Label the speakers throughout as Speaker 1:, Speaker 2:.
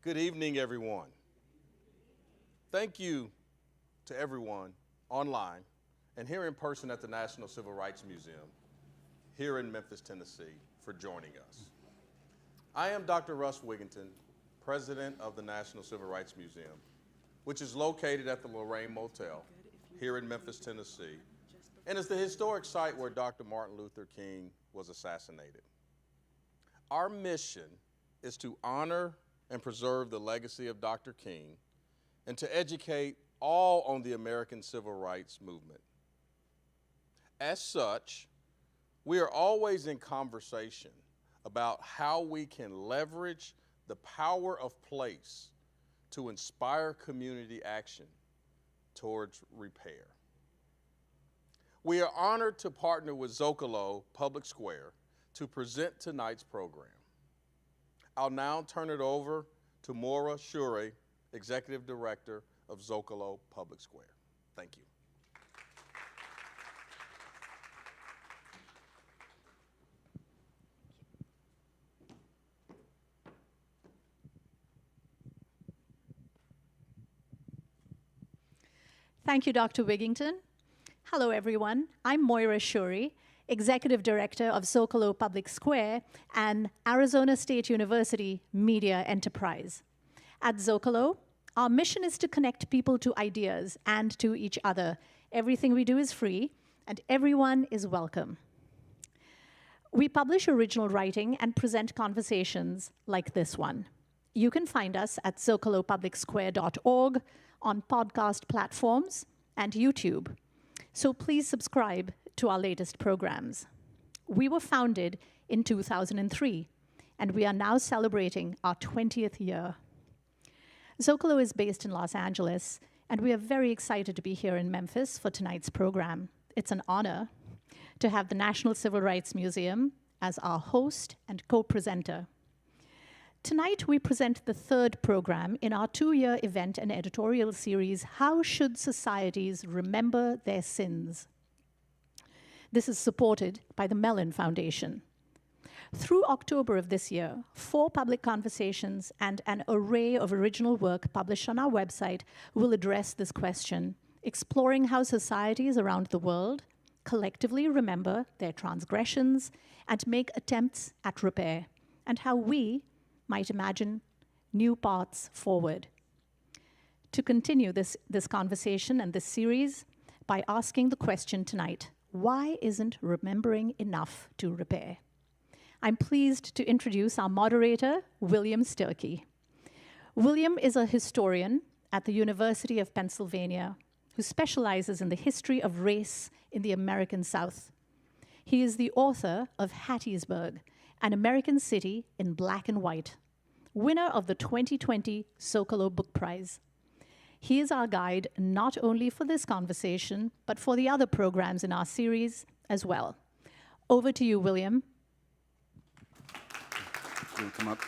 Speaker 1: Good evening, everyone. Thank you to everyone online and here in person at the National Civil Rights Museum here in Memphis, Tennessee, for joining us. I am Dr. Russ Wigginton, president of the National Civil Rights Museum, which is located at the Lorraine Motel here in Memphis, Tennessee, and is the historic site where Dr. Martin Luther King was assassinated. Our mission is to honor and preserve the legacy of Dr. King and to educate all on the American Civil Rights Movement. As such, we are always in conversation about how we can leverage the power of place to inspire community action towards repair. We are honored to partner with Zócalo Public Square to present tonight's program. I'll now turn it over to Maura Shuri, Executive Director of Zócalo Public Square. Thank you.
Speaker 2: Thank you, Dr. Wigginton. Hello, everyone. I'm Moira Shuri, Executive Director of Zócalo Public Square and Arizona State University Media Enterprise. At Zócalo, our mission is to connect people to ideas and to each other. Everything we do is free, and everyone is welcome. We publish original writing and present conversations like this one. You can find us at zocalopublicsquare.org, on podcast platforms, and YouTube. So please subscribe to our latest programs. We were founded in 2003, and we are now celebrating our 20th year. Zócalo is based in Los Angeles, and we are very excited to be here in Memphis for tonight's program. It's an honor to have the National Civil Rights Museum as our host and co-presenter. Tonight, we present the third program in our 2-year event and editorial series, How Should Societies Remember Their Sins? This is supported by the Mellon Foundation. Through October of this year, 4 public conversations and an array of original work published on our website will address this question, exploring how societies around the world collectively remember their transgressions and make attempts at repair, and how we might imagine new paths forward. To continue this conversation and this series by asking the question tonight, why isn't remembering enough to repair? I'm pleased to introduce our moderator, William Sturkey. William is a historian at the University of Pennsylvania who specializes in the history of race in the American South. He is the author of Hattiesburg, An American City in Black and White, winner of the 2020 Zócalo Book Prize. He is our guide not only for this conversation, but for the other programs in our series as well. Over to you, William.
Speaker 3: You want to come up?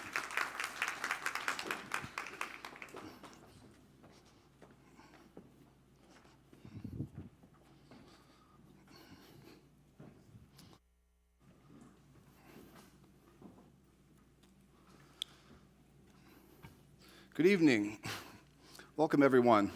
Speaker 3: Good evening. Welcome, everyone.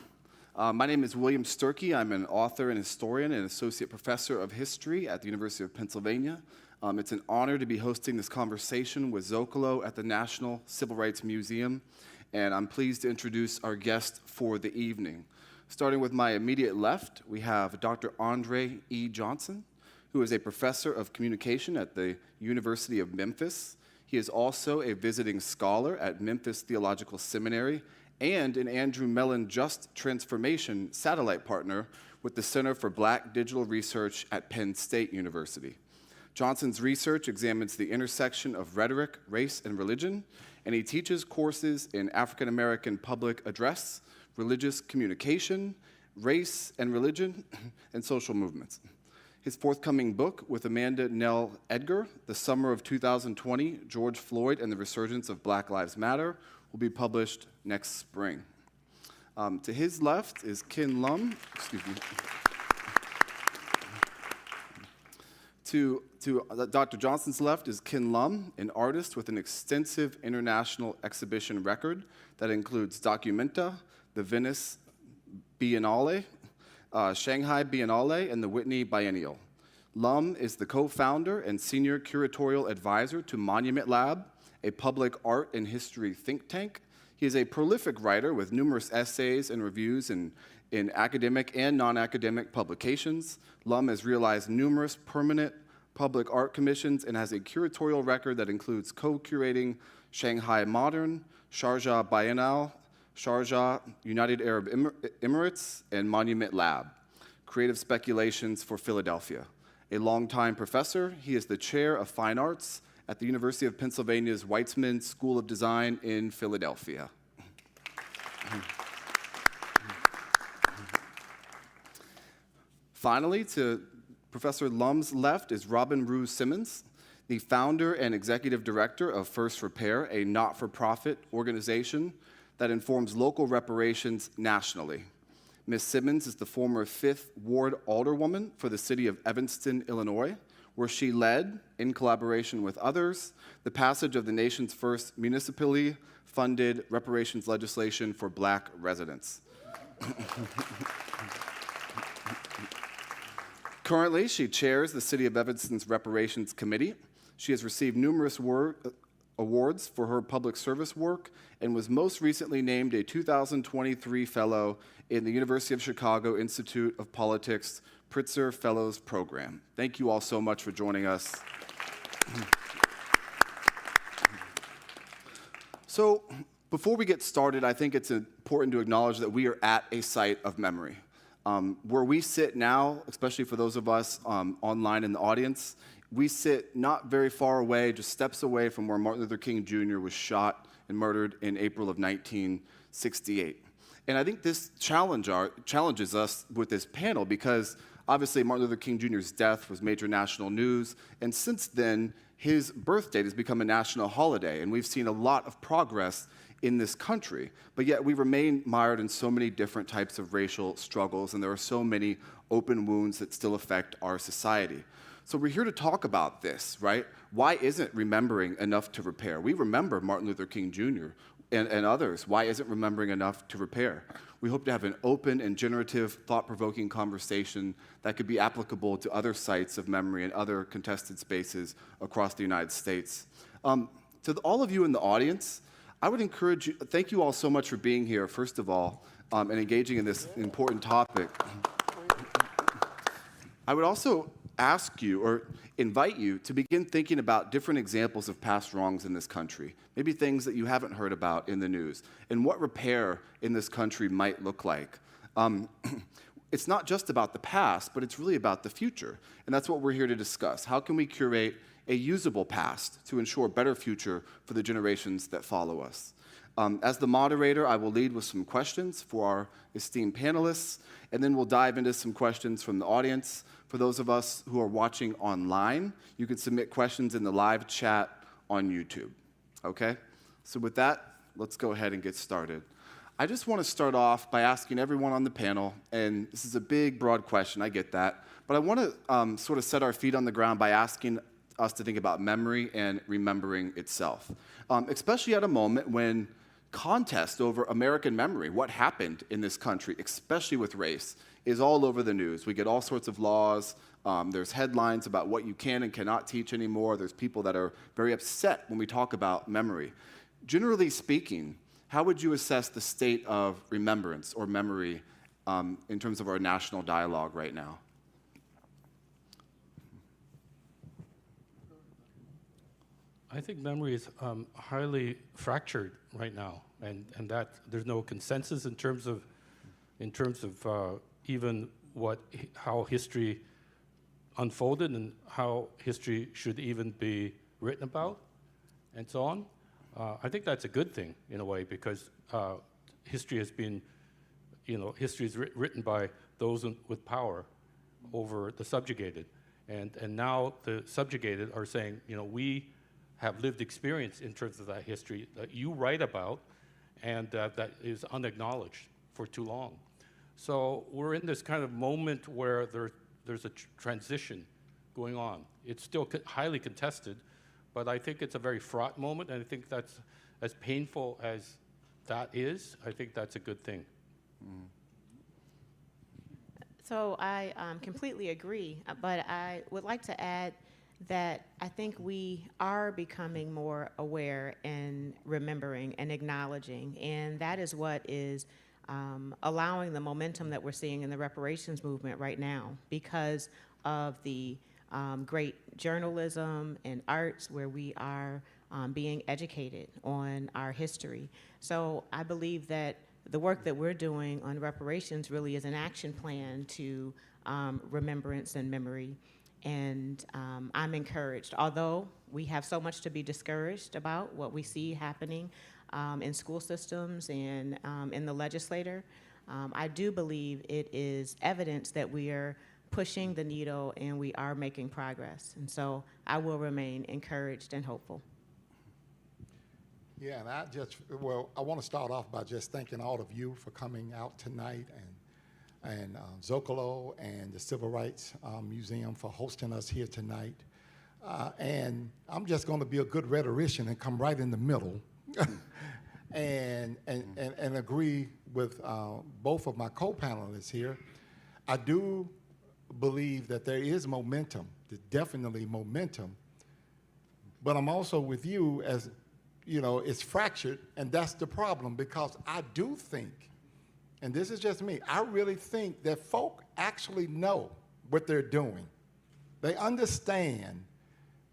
Speaker 3: My name is William Sturkey. I'm an author and historian and associate professor of history at the University of Pennsylvania. It's an honor to be hosting this conversation with Zócalo at the National Civil Rights Museum, and I'm pleased to introduce our guest for the evening. Starting with my immediate left, we have Dr. Andre E. Johnson, who is a professor of communication at the University of Memphis. He is also a visiting scholar at Memphis Theological Seminary and an Andrew Mellon Just Transformation satellite partner with the Center for Black Digital Research at Penn State University. Johnson's research examines the intersection of rhetoric, race, and religion, and he teaches courses in African American public address, religious communication, race and religion, and social movements. His forthcoming book with Amanda Nell Edgar, The Summer of 2020, George Floyd and the Resurgence of Black Lives Matter, will be published next spring. To his left is Ken Lum. to Dr. Johnson's left is Ken Lum, an artist with an extensive international exhibition record that includes Documenta, the Venice Biennale, Shanghai Biennale, and the Whitney Biennial. Lum is the co-founder and senior curatorial advisor to Monument Lab, a public art and history think tank. He is a prolific writer with numerous essays and reviews in academic and non-academic publications. Lum has realized numerous permanent public art commissions and has a curatorial record that includes co-curating Shanghai Modern, Sharjah Biennale, Sharjah, United Arab Emirates, and Monument Lab, Creative Speculations for Philadelphia. A longtime professor, he is the chair of fine arts at the University of Pennsylvania's Weitzman School of Design in Philadelphia. Finally, to Professor Lum's left is Robin Rue Simmons, the founder and executive director of First Repair, a not-for-profit organization that informs local reparations nationally. Ms. Simmons is the former 5th Ward Alderwoman for the city of Evanston, Illinois, where she led, in collaboration with others, the passage of the nation's first municipally funded reparations legislation for Black residents. Currently, she chairs the City of Evanston's Reparations Committee. She has received numerous awards for her public service work and was most recently named a 2023 Fellow in the University of Chicago Institute of Politics Pritzker Fellows Program. Thank you all so much for joining us. So, before we get started, I think it's important to acknowledge that we are at a site of memory. Where we sit now, especially for those of us online in the audience, we sit not very far away, just steps away from where Martin Luther King Jr. was shot and murdered in April of 1968. And I think this challenges us with this panel because obviously Martin Luther King Jr.'s death was major national news, and since then, his birth date has become a national holiday, and we've seen a lot of progress in this country, but yet we remain mired in so many different types of racial struggles, and there are so many open wounds that still affect our society. So we're here to talk about this, right? Why isn't remembering enough to repair? We remember Martin Luther King Jr. and others. Why isn't remembering enough to repair? We hope to have an open and generative, thought-provoking conversation that could be applicable to other sites of memory and other contested spaces across the United States. To all of you in the audience, I would encourage you, thank you all so much for being here, first of all, and engaging in this important topic. I would also ask you or invite you to begin thinking about different examples of past wrongs in this country, maybe things that you haven't heard about in the news, and what repair in this country might look like. It's not just about the past, but it's really about the future, and that's what we're here to discuss. How can we curate a usable past to ensure a better future for the generations that follow us? As the moderator, I will lead with some questions for our esteemed panelists, and then we'll dive into some questions from the audience. For those of us who are watching online, you can submit questions in the live chat on YouTube, okay? So with that, let's go ahead and get started. I just want to start off by asking everyone on the panel, and this is a big, broad question, I get that, but I want to sort of set our feet on the ground by asking us to think about memory and remembering itself, especially at a moment when contest over American memory, what happened in this country, especially with race, is all over the news. We get all sorts of laws. There's headlines about what you can and cannot teach anymore. There's people that are very upset when we talk about memory. Generally speaking, how would you assess the state of remembrance or memory in terms of our national dialogue right now?
Speaker 4: I think memory is highly fractured right now, and that there's no consensus in terms of even how history unfolded and how history should even be written about, and so on. I think that's a good thing in a way because history has been, history is written by those with power over the subjugated, and now the subjugated are saying, we have lived experience in terms of that history that you write about and that is unacknowledged for too long. So we're in this kind of moment where there's a transition going on. It's still highly contested, but I think it's a very fraught moment, and I think that's, as painful as that is, I think that's a good thing.
Speaker 5: So I completely agree, but I would like to add that I think we are becoming more aware and remembering and acknowledging, and that is what is allowing the momentum that we're seeing in the reparations movement right now because of the great journalism and arts where we are being educated on our history. So I believe that the work that we're doing on reparations really is an action plan to remembrance and memory. And I'm encouraged, although we have so much to be discouraged about what we see happening in school systems and in the legislature. I do believe it is evidence that we are pushing the needle and we are making progress. And so I will remain encouraged and hopeful.
Speaker 6: Yeah, and I want to start off by just thanking all of you for coming out tonight, and Zócalo and the Civil Rights Museum for hosting us here tonight. And I'm just going to be a good rhetorician and come right in the middle and agree with both of my co-panelists here. I do believe that there is momentum, there's definitely momentum, but I'm also with you as, you know, it's fractured, and that's the problem, because I do think, and this is just me, I really think that folk actually know what they're doing. They understand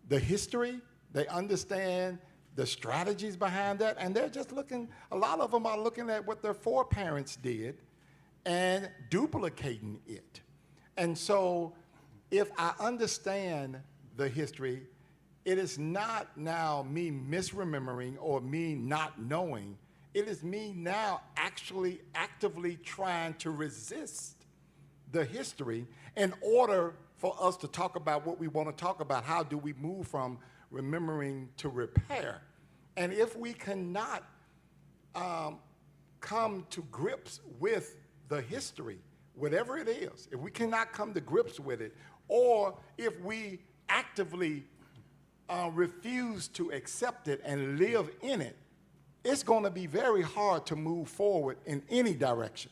Speaker 6: the history, they understand the strategies behind that, and they're just looking, a lot of them are looking at what their foreparents did and duplicating it. And so if I understand the history, it is not now me misremembering or me not knowing. It is me now actually actively trying to resist the history in order for us to talk about what we want to talk about. How do we move from remembering to repair? And if we cannot come to grips with the history, whatever it is, if we cannot come to grips with it, or if we actively refuse to accept it and live in it, it's going to be very hard to move forward in any direction.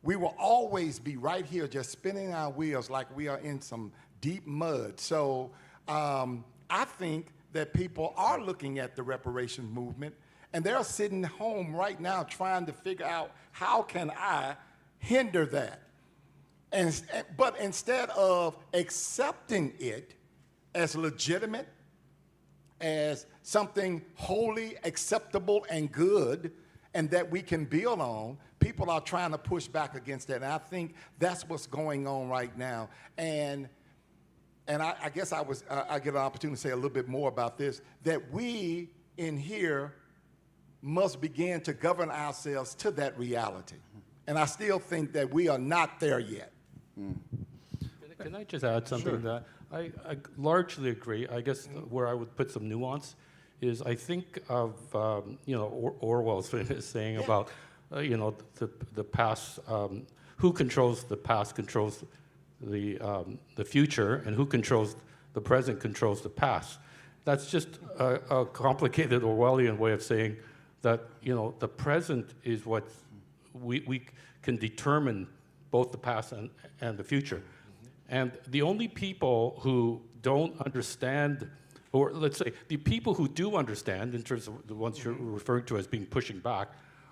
Speaker 6: We will always be right here just spinning our wheels like we are in some deep mud. So I think that people are looking at the reparations movement, and they're sitting home right now trying to figure out, how can I hinder that? But instead of accepting it as legitimate, as something wholly acceptable and good and that we can build on, people are trying to push back against that. And I think that's what's going on right now. And I guess I get an opportunity to say a little bit more about this, that we in here must begin to govern ourselves to that reality. And I still think that we are not there yet.
Speaker 4: Can I just add something to that? I largely agree. I guess where I would put some nuance is I think of, Orwell's famous saying about, the past, who controls the past controls the future, and who controls the present controls the past. That's just a complicated Orwellian way of saying that, the present is what we can determine both the past and the future. And the only people who don't understand, or let's say the people who do understand, in terms of the ones you're referring to as being pushing back,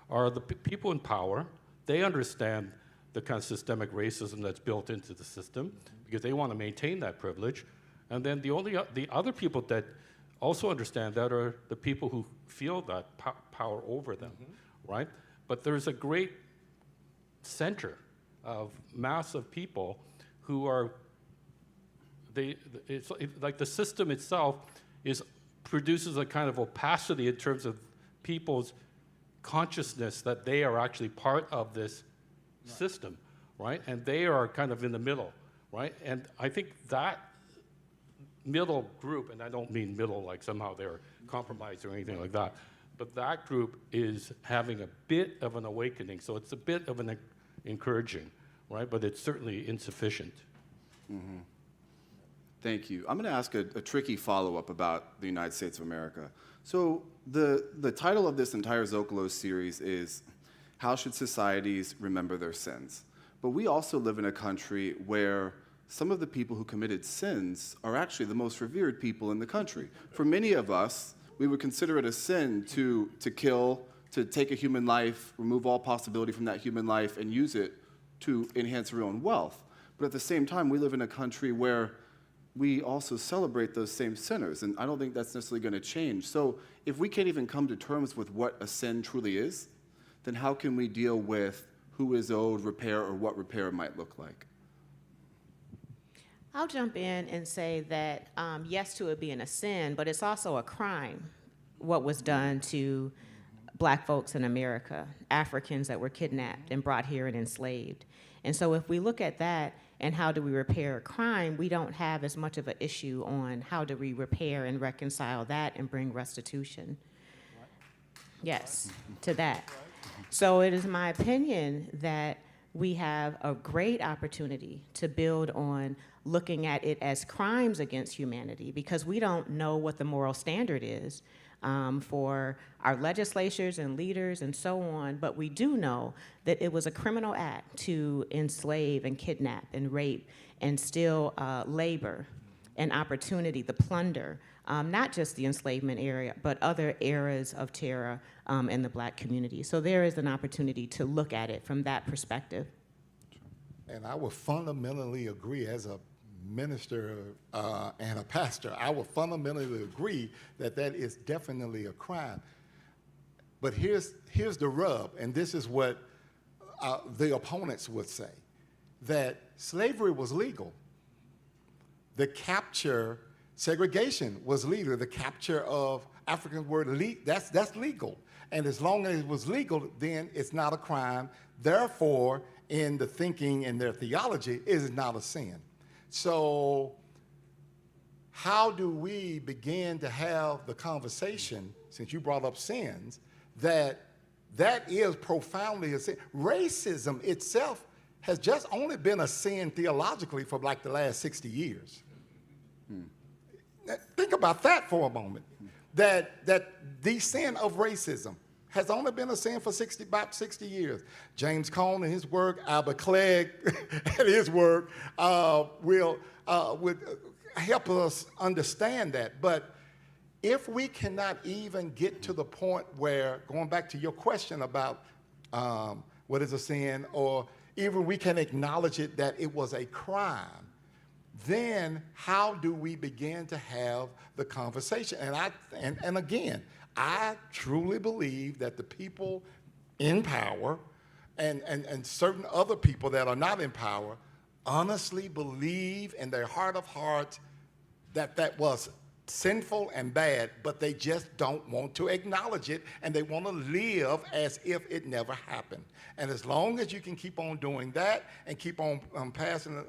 Speaker 4: are the people in power. They understand the kind of systemic racism that's built into the system because they want to maintain that privilege. And then the other people that also understand that are the people who feel that power over them, right? But there's a great center of mass of people who are, it's like the system itself produces a kind of opacity in terms of people's consciousness that they are actually part of this system, right? And they are kind of in the middle, right? And I think that middle group, and I don't mean middle like somehow they're compromised or anything like that, but that group is having a bit of an awakening. So it's a bit of an encouraging, right? But it's certainly insufficient.
Speaker 3: Thank you. I'm going to ask a tricky follow-up about the United States of America. So the title of this entire Zócalo series is How Should Societies Remember Their Sins? But we also live in a country where some of the people who committed sins are actually the most revered people in the country. For many of us, we would consider it a sin to kill, to take a human life, remove all possibility from that human life, and use it to enhance our own wealth. But at the same time, we live in a country where we also celebrate those same sinners, and I don't think that's necessarily going to change. So if we can't even come to terms with what a sin truly is, then how can we deal with who is owed repair or what repair might look like?
Speaker 5: I'll jump in and say that yes to it being a sin, but it's also a crime, what was done to Black folks in America, Africans that were kidnapped and brought here and enslaved. And so if we look at that and how do we repair a crime, we don't have as much of an issue on how do we repair and reconcile that and bring restitution. Yes, to that. So it is my opinion that we have a great opportunity to build on looking at it as crimes against humanity, because we don't know what the moral standard is for our legislatures and leaders and so on, but we do know that it was a criminal act to enslave and kidnap and rape and steal labor and opportunity, the plunder, not just the enslavement area, but other eras of terror in the Black community. So there is an opportunity to look at it from that perspective.
Speaker 6: And I would fundamentally agree as a minister and a pastor, I would fundamentally agree that that is definitely a crime. But here's the rub, and this is what the opponents would say, that slavery was legal. The capture, segregation was legal. The capture of African word, that's legal. And as long as it was legal, then it's not a crime. Therefore, in the thinking and their theology, it is not a sin. So how do we begin to have the conversation, since you brought up sins, that is profoundly a sin? Racism itself has just only been a sin theologically for like the last 60 years. Think about that for a moment, that the sin of racism has only been a sin for about 60 years. James Cone and his work, Albert Clegg and his work would help us understand that. But if we cannot even get to the point where, going back to your question about what is a sin, or even we can acknowledge it that it was a crime, then how do we begin to have the conversation? And again, I truly believe that the people in power and certain other people that are not in power honestly believe in their heart of hearts that that was sinful and bad, but they just don't want to acknowledge it, and they want to live as if it never happened. And as long as you can keep on doing that and keep on passing,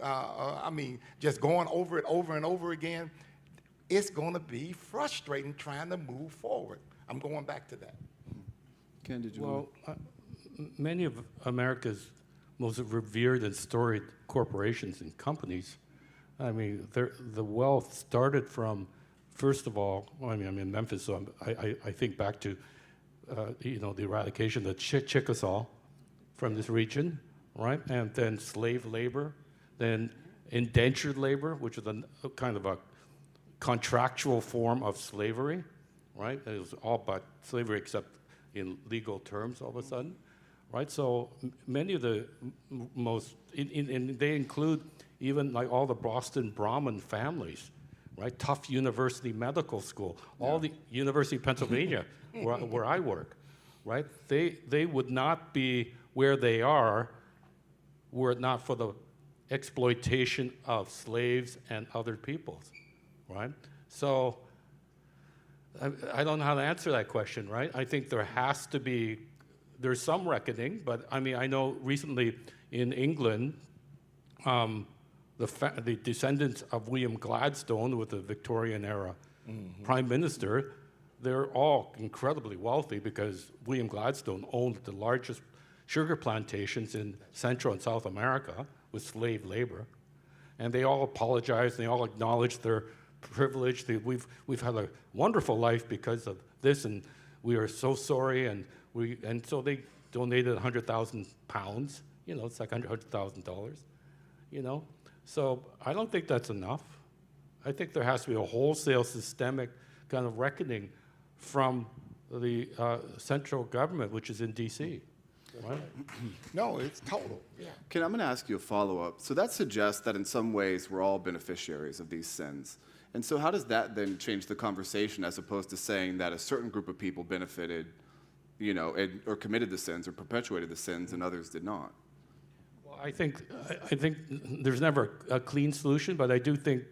Speaker 6: just going over it over and over again, it's going to be frustrating trying to move forward. I'm going back to that.
Speaker 3: Ken, did you
Speaker 4: Well, many of America's most revered and storied corporations and companies, I mean, the wealth started from, first of all, I'm in Memphis, so I think back to, the eradication of the Chickasaw from this region, right? And then slave labor, then indentured labor, which is a kind of a contractual form of slavery, right? It was all but slavery except in legal terms all of a sudden, right? So many of the most, and they include even like all the Boston Brahmin families, right? Tufts University Medical School, all the University of Pennsylvania, where I work, right? They would not be where they are were it not for the exploitation of slaves and other peoples, right? So I don't know how to answer that question, right? I think there's some reckoning, but I mean, I know recently in England, the descendants of William Gladstone, with the Victorian era prime minister, they're all incredibly wealthy because William Gladstone owned the largest sugar plantations in Central and South America with slave labor. and they all apologize, and they all acknowledge their privilege. We've had a wonderful life because of this, and we are so sorry, and so they donated 100,000 pounds. You know, it's like $100,000. You know, so I don't think that's enough. I think there has to be a wholesale systemic kind of reckoning from the central government, which is in D.C. Right?
Speaker 6: No, it's total.
Speaker 3: Ken, I'm going to ask you a follow-up. So that suggests that in some ways we're all beneficiaries of these sins. And so how does that then change the conversation as opposed to saying that a certain group of people benefited, you know, or committed the sins or perpetuated the sins and others did not?
Speaker 4: Well, I think there's never a clean solution, but I do think,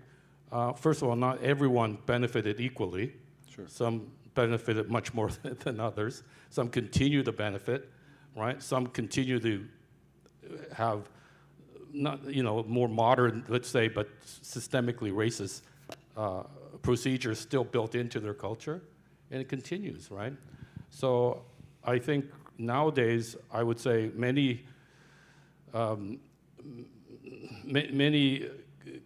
Speaker 4: first of all, not everyone benefited equally.
Speaker 3: Sure.
Speaker 4: Some benefited much more than others. Some continue to benefit, right? Some continue to have not, you know, more modern, let's say, but systemically racist procedures still built into their culture, and it continues, right? So I think nowadays, I would say many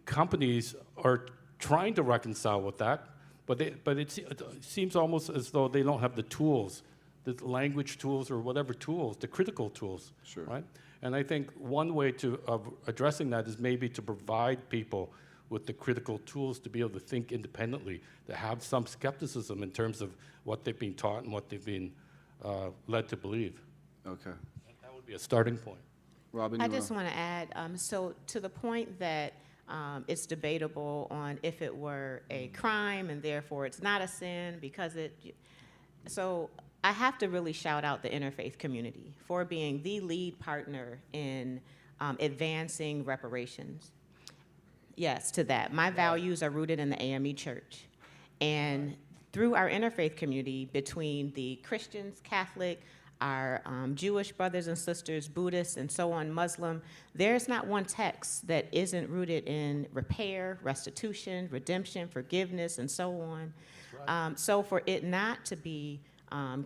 Speaker 4: companies are trying to reconcile with that, but it seems almost as though they don't have the tools, the language tools or whatever tools, the critical tools,
Speaker 3: Sure.
Speaker 4: right? And I think one way of addressing that is maybe to provide people with the critical tools to be able to think independently, to have some skepticism in terms of what they've been taught and what they've been led to believe.
Speaker 3: Okay.
Speaker 4: That would be a starting point.
Speaker 3: Robin,
Speaker 5: I just want to add, so to the point that it's debatable on if it were a crime and therefore it's not a sin because so I have to really shout out the interfaith community for being the lead partner in advancing reparations. Yes, to that. My values are rooted in the AME Church. And through our interfaith community, between the Christians, Catholic, our Jewish brothers and sisters, Buddhists, and so on, Muslim, there's not one text that isn't rooted in repair, restitution, redemption, forgiveness, and so on. Right. So for it not to be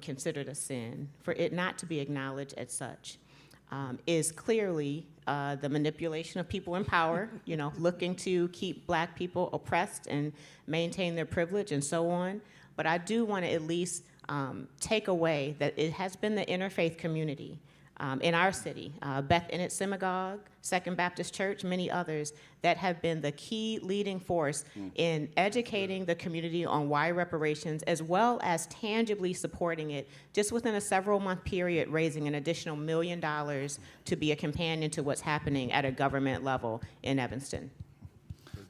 Speaker 5: considered a sin, for it not to be acknowledged as such, is clearly the manipulation of people in power, you know, looking to keep Black people oppressed and maintain their privilege and so on. But I do want to at least take away that it has been the interfaith community in our city, Beth Ennett Synagogue, Second Baptist Church, many others, that have been the key leading force in educating the community on why reparations, as well as tangibly supporting it, just within a several-month period, raising an additional $1 million to be a companion to what's happening at a government level in Evanston.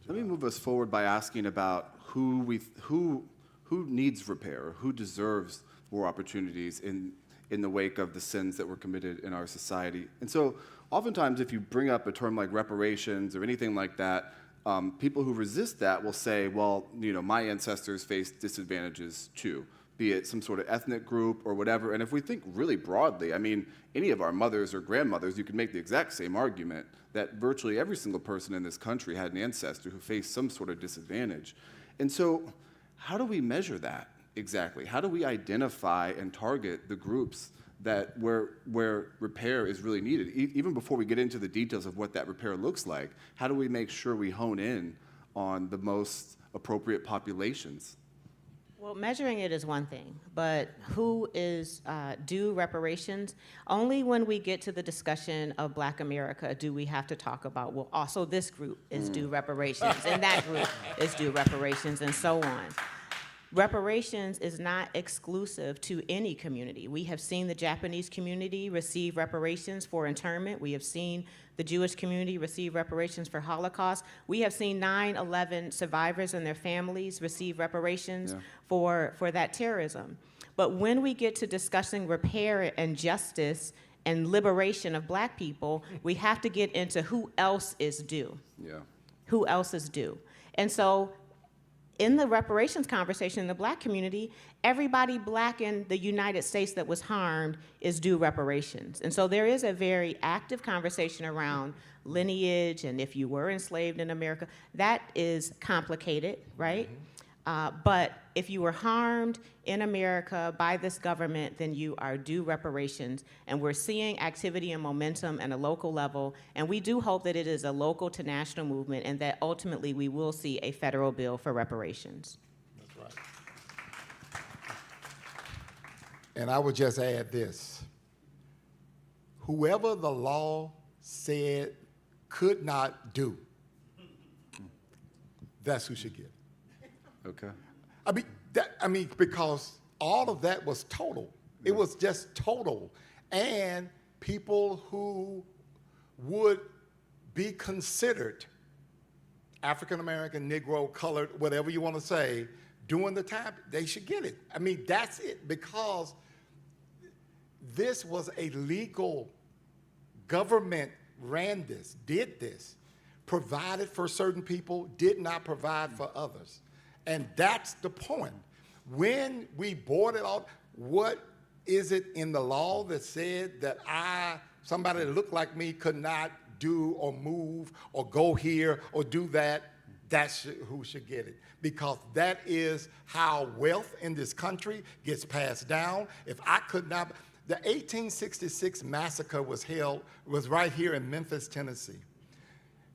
Speaker 3: let me move us forward by asking about who needs repair, who deserves more opportunities in the wake of the sins that were committed in our society. And so oftentimes if you bring up a term like reparations or anything like that, people who resist that will say, well, you know, my ancestors faced disadvantages too, be it some sort of ethnic group or whatever. And if we think really broadly, I mean, any of our mothers or grandmothers, you can make the exact same argument that virtually every single person in this country had an ancestor who faced some sort of disadvantage. And so how do we measure that exactly? How do we identify and target the groups that where repair is really needed? Even before we get into the details of what that repair looks like, how do we make sure we hone in on the most appropriate populations?
Speaker 5: Well, measuring it is one thing, but who is due reparations? Only when we get to the discussion of Black America do we have to talk about, well, also this group is due reparations, and that group is due reparations, and so on. Reparations is not exclusive to any community. We have seen the Japanese community receive reparations for internment. We have seen the Jewish community receive reparations for Holocaust. We have seen 9/11 survivors and their families receive reparations for that terrorism. But when we get to discussing repair and justice and liberation of Black people, we have to get into who else is due.
Speaker 3: Yeah.
Speaker 5: Who else is due? And so in the reparations conversation in the Black community, everybody Black in the United States that was harmed is due reparations. And so there is a very active conversation around lineage and if you were enslaved in America. That is complicated, right? But if you were harmed in America by this government, then you are due reparations. And we're seeing activity and momentum at a local level. And we do hope that it is a local to national movement and that ultimately we will see a federal bill for reparations.
Speaker 6: That's right. And I would just add this. Whoever the law said could not do, that's who should get it.
Speaker 3: Okay.
Speaker 6: I mean, because all of that was total. It was just total. And people who would be considered African American, Negro, colored, whatever you want to say, during the time, they should get it. I mean, that's it, because this was a legal government ran this, did this, provided for certain people, did not provide for others. And that's the point. When we bought it out, what is it in the law that said that somebody that looked like me could not do or move or go here or do that? That's who should get it. Because that is how wealth in this country gets passed down. If I could not, the 1866 massacre was right here in Memphis, Tennessee.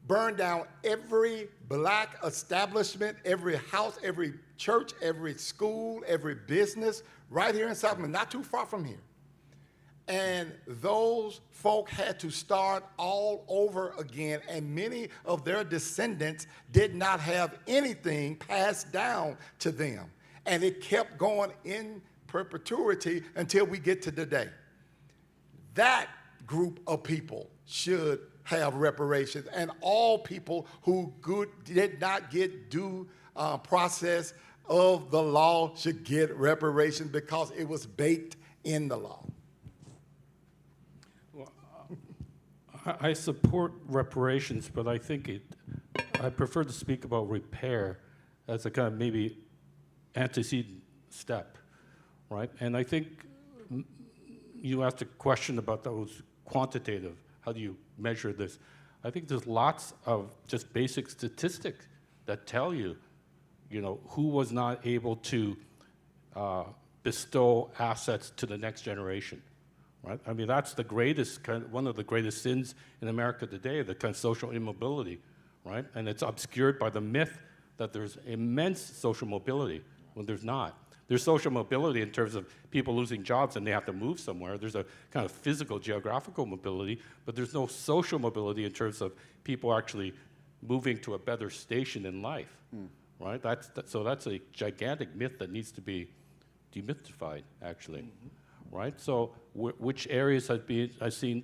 Speaker 6: Burned down every black establishment, every house, every church, every school, every business, right here in South Memphis, not too far from here. And those folk had to start all over again, and many of their descendants did not have anything passed down to them. And it kept going in perpetuity until we get to today. That group of people should have reparations, and all people who did not get due process of the law should get reparations because it was baked in the law.
Speaker 4: Well, I support reparations, but I think I prefer to speak about repair as a kind of maybe antecedent step, right? And I think you asked a question about those quantitative. How do you measure this? I think there's lots of just basic statistics that tell you, who was not able to bestow assets to the next generation, right? I mean, that's the greatest one of the greatest sins in America today, the kind of social immobility, right? And it's obscured by the myth that there's immense social mobility when there's not. There's social mobility in terms of people losing jobs and they have to move somewhere. There's a kind of physical, geographical mobility, but there's no social mobility in terms of people actually moving to a better station in life, right? So that's a gigantic myth that needs to be demystified, actually, right? So which areas I've seen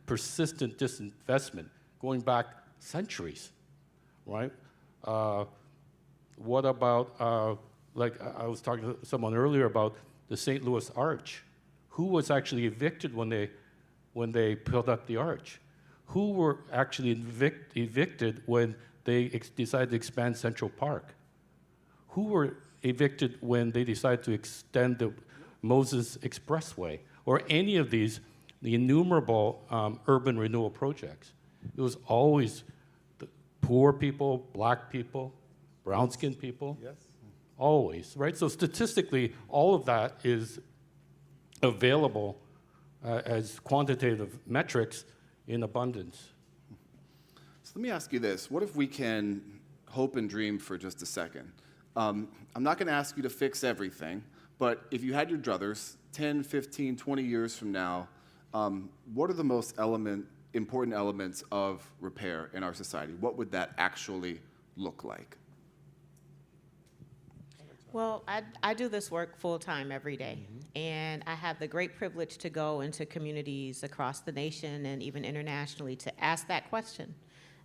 Speaker 4: persistent disinvestment going back centuries, right? What about like I was talking to someone earlier about the St. Louis Arch. Who was actually evicted when they built up the arch? Who were actually evicted when they decided to expand Central Park? Who were evicted when they decided to extend the Moses Expressway? Or any of the innumerable urban renewal projects? It was always the poor people, black people, brown-skinned people.
Speaker 6: Yes.
Speaker 4: Always, right? So statistically, all of that is available as quantitative metrics in abundance.
Speaker 3: So let me ask you this. What if we can hope and dream for just a second? I'm not going to ask you to fix everything, but if you had your druthers 10, 15, 20 years from now, what are the most important elements of repair in our society? What would that actually look like?
Speaker 5: Well, I do this work full-time every day, and I have the great privilege to go into communities across the nation and even internationally to ask that question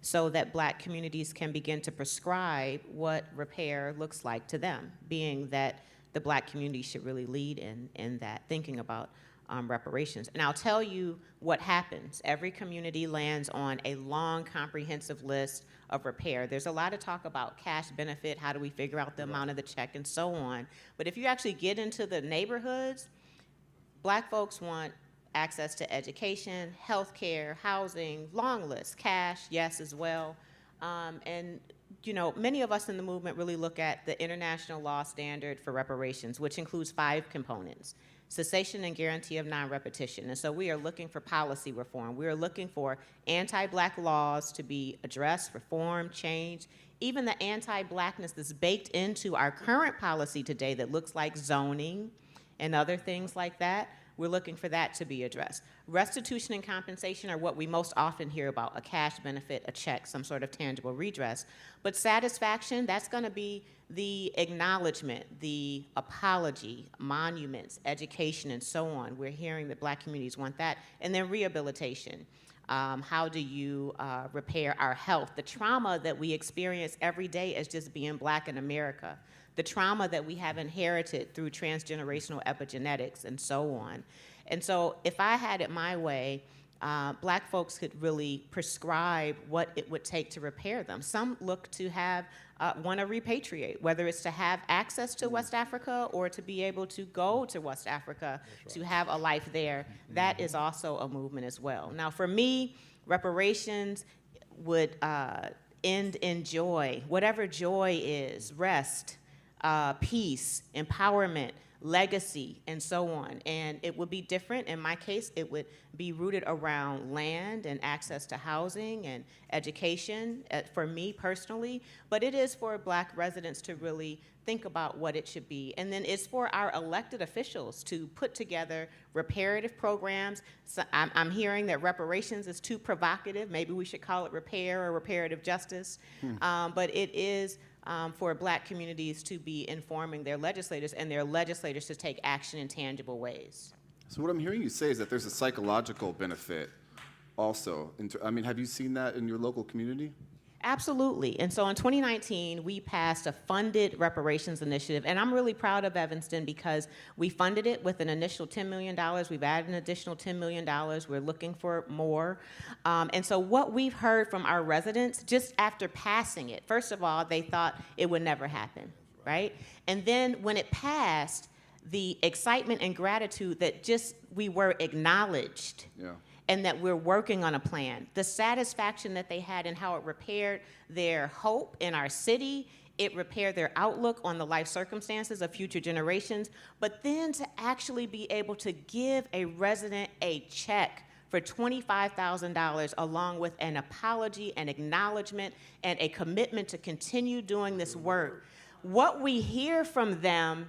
Speaker 5: so that black communities can begin to prescribe what repair looks like to them, being that the black community should really lead in that, thinking about reparations. And I'll tell you what happens. Every community lands on a long, comprehensive list of repair. There's a lot of talk about cash benefit, how do we figure out the amount of the check, and so on. But if you actually get into the neighborhoods, black folks want access to education, health care, housing, long list, cash, yes, as well. And many of us in the movement really look at the international law standard for reparations, which includes 5 components: cessation and guarantee of non-repetition. And so we are looking for policy reform. We are looking for anti-Black laws to be addressed, reformed, changed. Even the anti-Blackness that's baked into our current policy today that looks like zoning and other things like that, we're looking for that to be addressed. Restitution and compensation are what we most often hear about: a cash benefit, a check, some sort of tangible redress. But satisfaction, that's going to be the acknowledgement, the apology, monuments, education, and so on. We're hearing that Black communities want that. And then rehabilitation. How do you repair our health? The trauma that we experience every day as just being Black in America, the trauma that we have inherited through transgenerational epigenetics and so on. And so if I had it my way, Black folks could really prescribe what it would take to repair them. Some look to want to repatriate, whether it's to have access to West Africa or to be able to go to West Africa to have a life there. That is also a movement as well. Now, for me, reparations would end in joy, whatever joy is: rest, peace, empowerment, legacy, and so on. And it would be different. In my case, it would be rooted around land and access to housing and education for me personally. But it is for Black residents to really think about what it should be. And then it's for our elected officials to put together reparative programs. So I'm hearing that reparations is too provocative. Maybe we should call it repair or reparative justice. But it is for Black communities to be informing their legislators, and their legislators to take action in tangible ways.
Speaker 3: So what I'm hearing you say is that there's a psychological benefit also. Have you seen that in your local community?
Speaker 5: Absolutely. And so in 2019, we passed a funded reparations initiative. And I'm really proud of Evanston because we funded it with an initial $10 million. We've added an additional $10 million. We're looking for more. And so what we've heard from our residents just after passing it, first of all, they thought it would never happen, right? And then when it passed, the excitement and gratitude that just we were acknowledged. Yeah. And that we're working on a plan. The satisfaction that they had in how it repaired their hope in our city, it repaired their outlook on the life circumstances of future generations, but then to actually be able to give a resident a check for $25,000 along with an apology, an acknowledgement, and a commitment to continue doing this work. What we hear from them,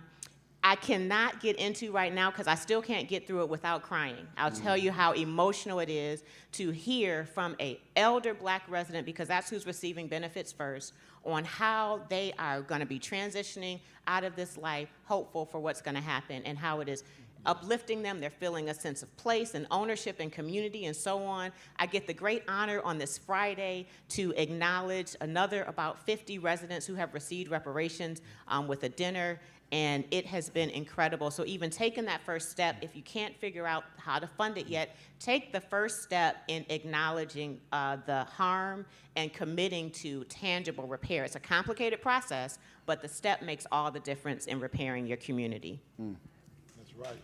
Speaker 5: I cannot get into right now because I still can't get through it without crying. I'll tell you how emotional it is to hear from an elder Black resident, because that's who's receiving benefits first, on how they are going to be transitioning out of this life, hopeful for what's going to happen, and how it is uplifting them. They're feeling a sense of place and ownership and community and so on. I get the great honor on this Friday to acknowledge another about 50 residents who have received reparations with a dinner. And it has been incredible. So even taking that first step, if you can't figure out how to fund it yet, take the first step in acknowledging the harm and committing to tangible repair. It's a complicated process, but the step makes all the difference in repairing your community.
Speaker 6: That's right.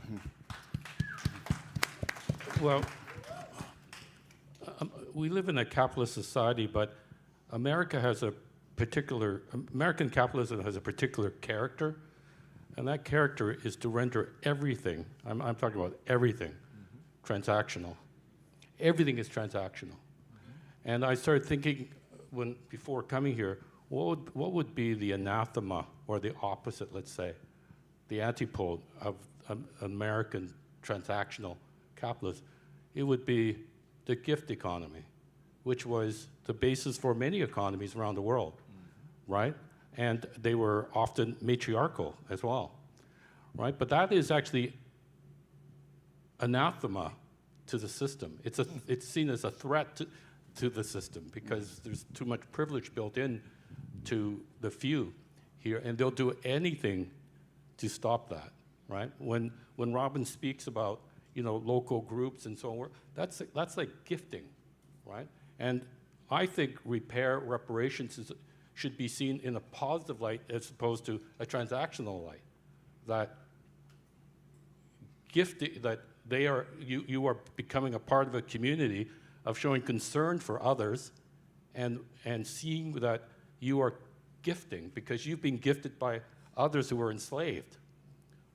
Speaker 4: Well, we live in a capitalist society, but American capitalism has a particular character. And that character is to render everything, I'm talking about everything, transactional. Everything is transactional. And I started thinking, before coming here, what would be the anathema, or the opposite, let's say, the antipode of American transactional capitalism? It would be the gift economy, which was the basis for many economies around the world, right? And they were often matriarchal as well, right? But that is actually anathema to the system. It's seen as a threat to the system because there's too much privilege built in to the few here, and they'll do anything to stop that, right? When Robin speaks about local groups and so on, that's like gifting, right? And I think reparations should be seen in a positive light as opposed to a transactional light. That you are becoming a part of a community of showing concern for others and seeing that you are gifting because you've been gifted by others who were enslaved,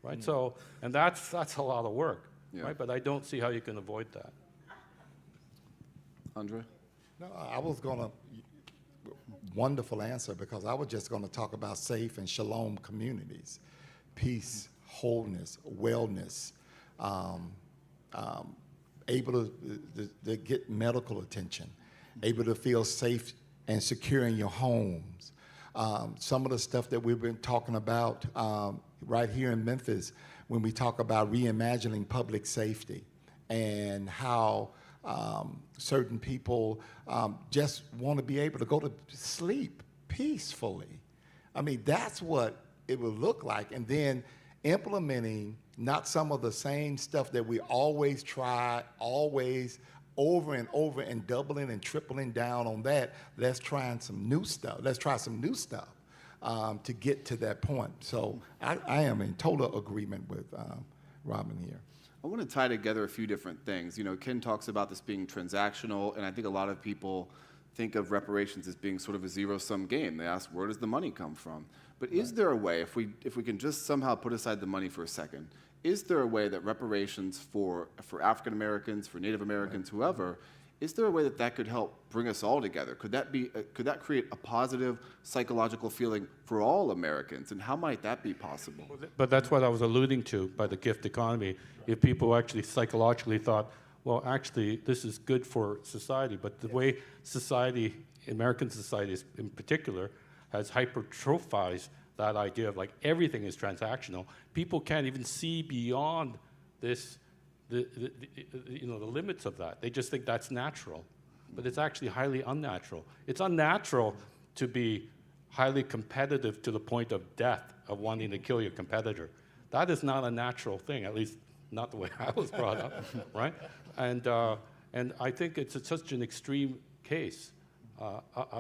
Speaker 4: right? So, and that's a lot of work, right? But I don't see how you can avoid that.
Speaker 3: Andre?
Speaker 6: No, I was going to, wonderful answer, because I was just going to talk about safe and shalom communities, peace, wholeness, wellness, able to get medical attention, able to feel safe and secure in your homes. Some of the stuff that we've been talking about right here in Memphis when we talk about reimagining public safety and how certain people just want to be able to go to sleep peacefully. I mean, that's what it would look like. And then implementing not some of the same stuff that we always try, always over and over and doubling and tripling down on that. Let's try some new stuff. Let's try some new stuff to get to that point. So I am in total agreement with Robin here.
Speaker 3: I want to tie together a few different things. You know, Ken talks about this being transactional, and I think a lot of people think of reparations as being sort of a zero-sum game. They ask, where does the money come from? But is there a way, if we can just somehow put aside the money for a second, is there a way that reparations for African Americans, for Native Americans, whoever, is there a way that could help bring us all together? Could that create a positive psychological feeling for all Americans? And how might that be possible?
Speaker 4: But that's what I was alluding to by the gift economy. If people actually psychologically thought, well, actually, this is good for society, but the way society, American society in particular, has hypertrophied that idea of like everything is transactional. People can't even see beyond this, the limits of that. They just think that's natural, but it's actually highly unnatural. It's unnatural to be highly competitive to the point of death, of wanting to kill your competitor. That is not a natural thing, at least not the way I was brought up, right? And I think it's such an extreme case,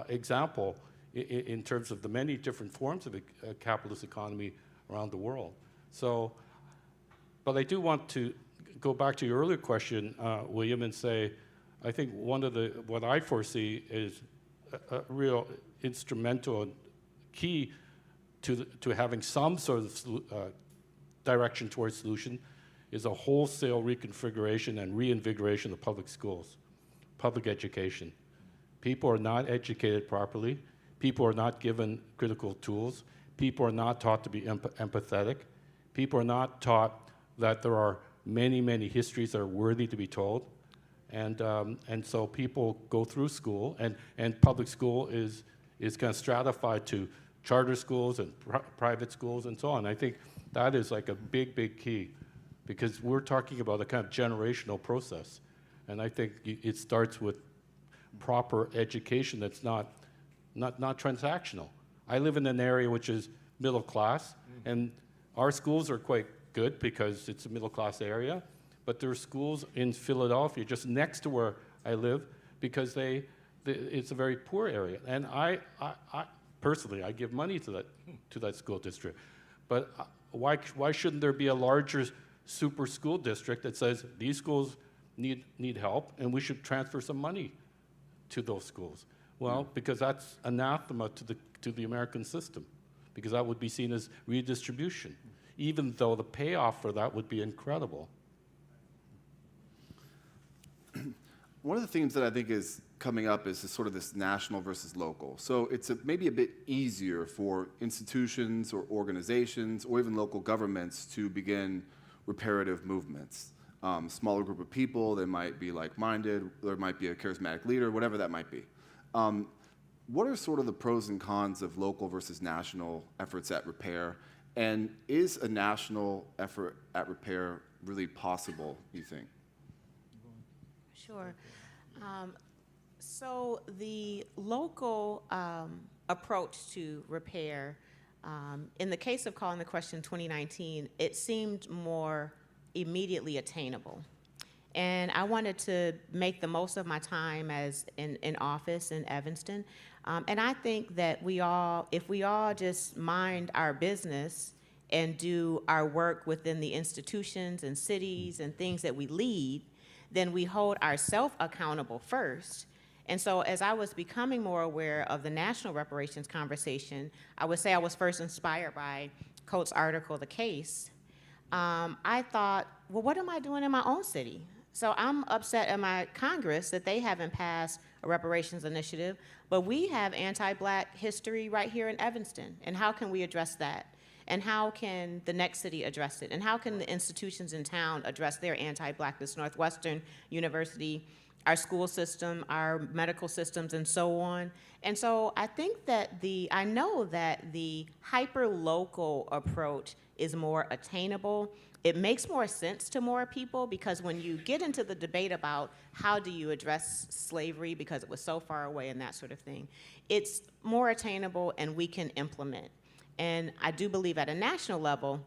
Speaker 4: example in terms of the many different forms of a capitalist economy around the world. So, but I do want to go back to your earlier question, William, and say, I think what I foresee is a real instrumental and key to having some sort of direction towards solution is a wholesale reconfiguration and reinvigoration of public schools, public education. People are not educated properly. People are not given critical tools. People are not taught to be empathetic. People are not taught that there are many, many histories that are worthy to be told. And so people go through school, and public school is kind of stratified to charter schools and private schools and so on. I think that is like a big, big key, because we're talking about a kind of generational process. And I think it starts with proper education that's not transactional. I live in an area which is middle class, and our schools are quite good because it's a middle class area, but there are schools in Philadelphia just next to where I live because it's a very poor area. And I personally, I give money to that school district. But why shouldn't there be a larger super school district that says these schools need help and we should transfer some money to those schools? Well, because that's anathema to the American system, because that would be seen as redistribution, even though the payoff for that would be incredible.
Speaker 3: One of the themes that I think is coming up is sort of this national versus local. So it's maybe a bit easier for institutions or organizations or even local governments to begin reparative movements. Smaller group of people, they might be like-minded, there might be a charismatic leader, whatever that might be. What are sort of the pros and cons of local versus national efforts at repair? And is a national effort at repair really possible, you think?
Speaker 5: Sure. So the local approach to repair, in the case of calling the question 2019, it seemed more immediately attainable. And I wanted to make the most of my time in office in Evanston. And I think that if we all just mind our business and do our work within the institutions and cities and things that we lead, then we hold ourselves accountable first. And so as I was becoming more aware of the national reparations conversation, I would say I was first inspired by Coates' article, The Case. I thought, well, what am I doing in my own city? So I'm upset at my Congress that they haven't passed a reparations initiative, but we have anti-Black history right here in Evanston. And how can we address that? And how can the next city address it? And how can the institutions in town address their anti-Blackness? Northwestern University, our school system, our medical systems, and so on. And so I think that I know that the hyper-local approach is more attainable. It makes more sense to more people because when you get into the debate about how do you address slavery because it was so far away and that sort of thing, it's more attainable and we can implement. And I do believe at a national level,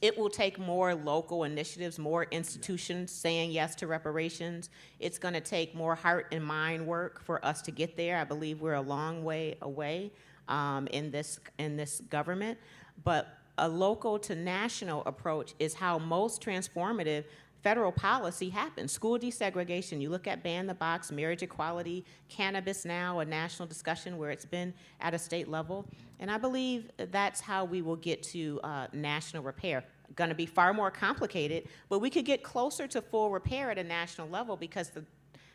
Speaker 5: it will take more local initiatives, more institutions saying yes to reparations. It's going to take more heart and mind work for us to get there. I believe we're a long way away in this government, but a local to national approach is how most transformative federal policy happens. School desegregation, you look at Ban the Box, marriage equality, cannabis now, a national discussion where it's been at a state level. And I believe that's how we will get to national repair. Going to be far more complicated, but we could get closer to full repair at a national level because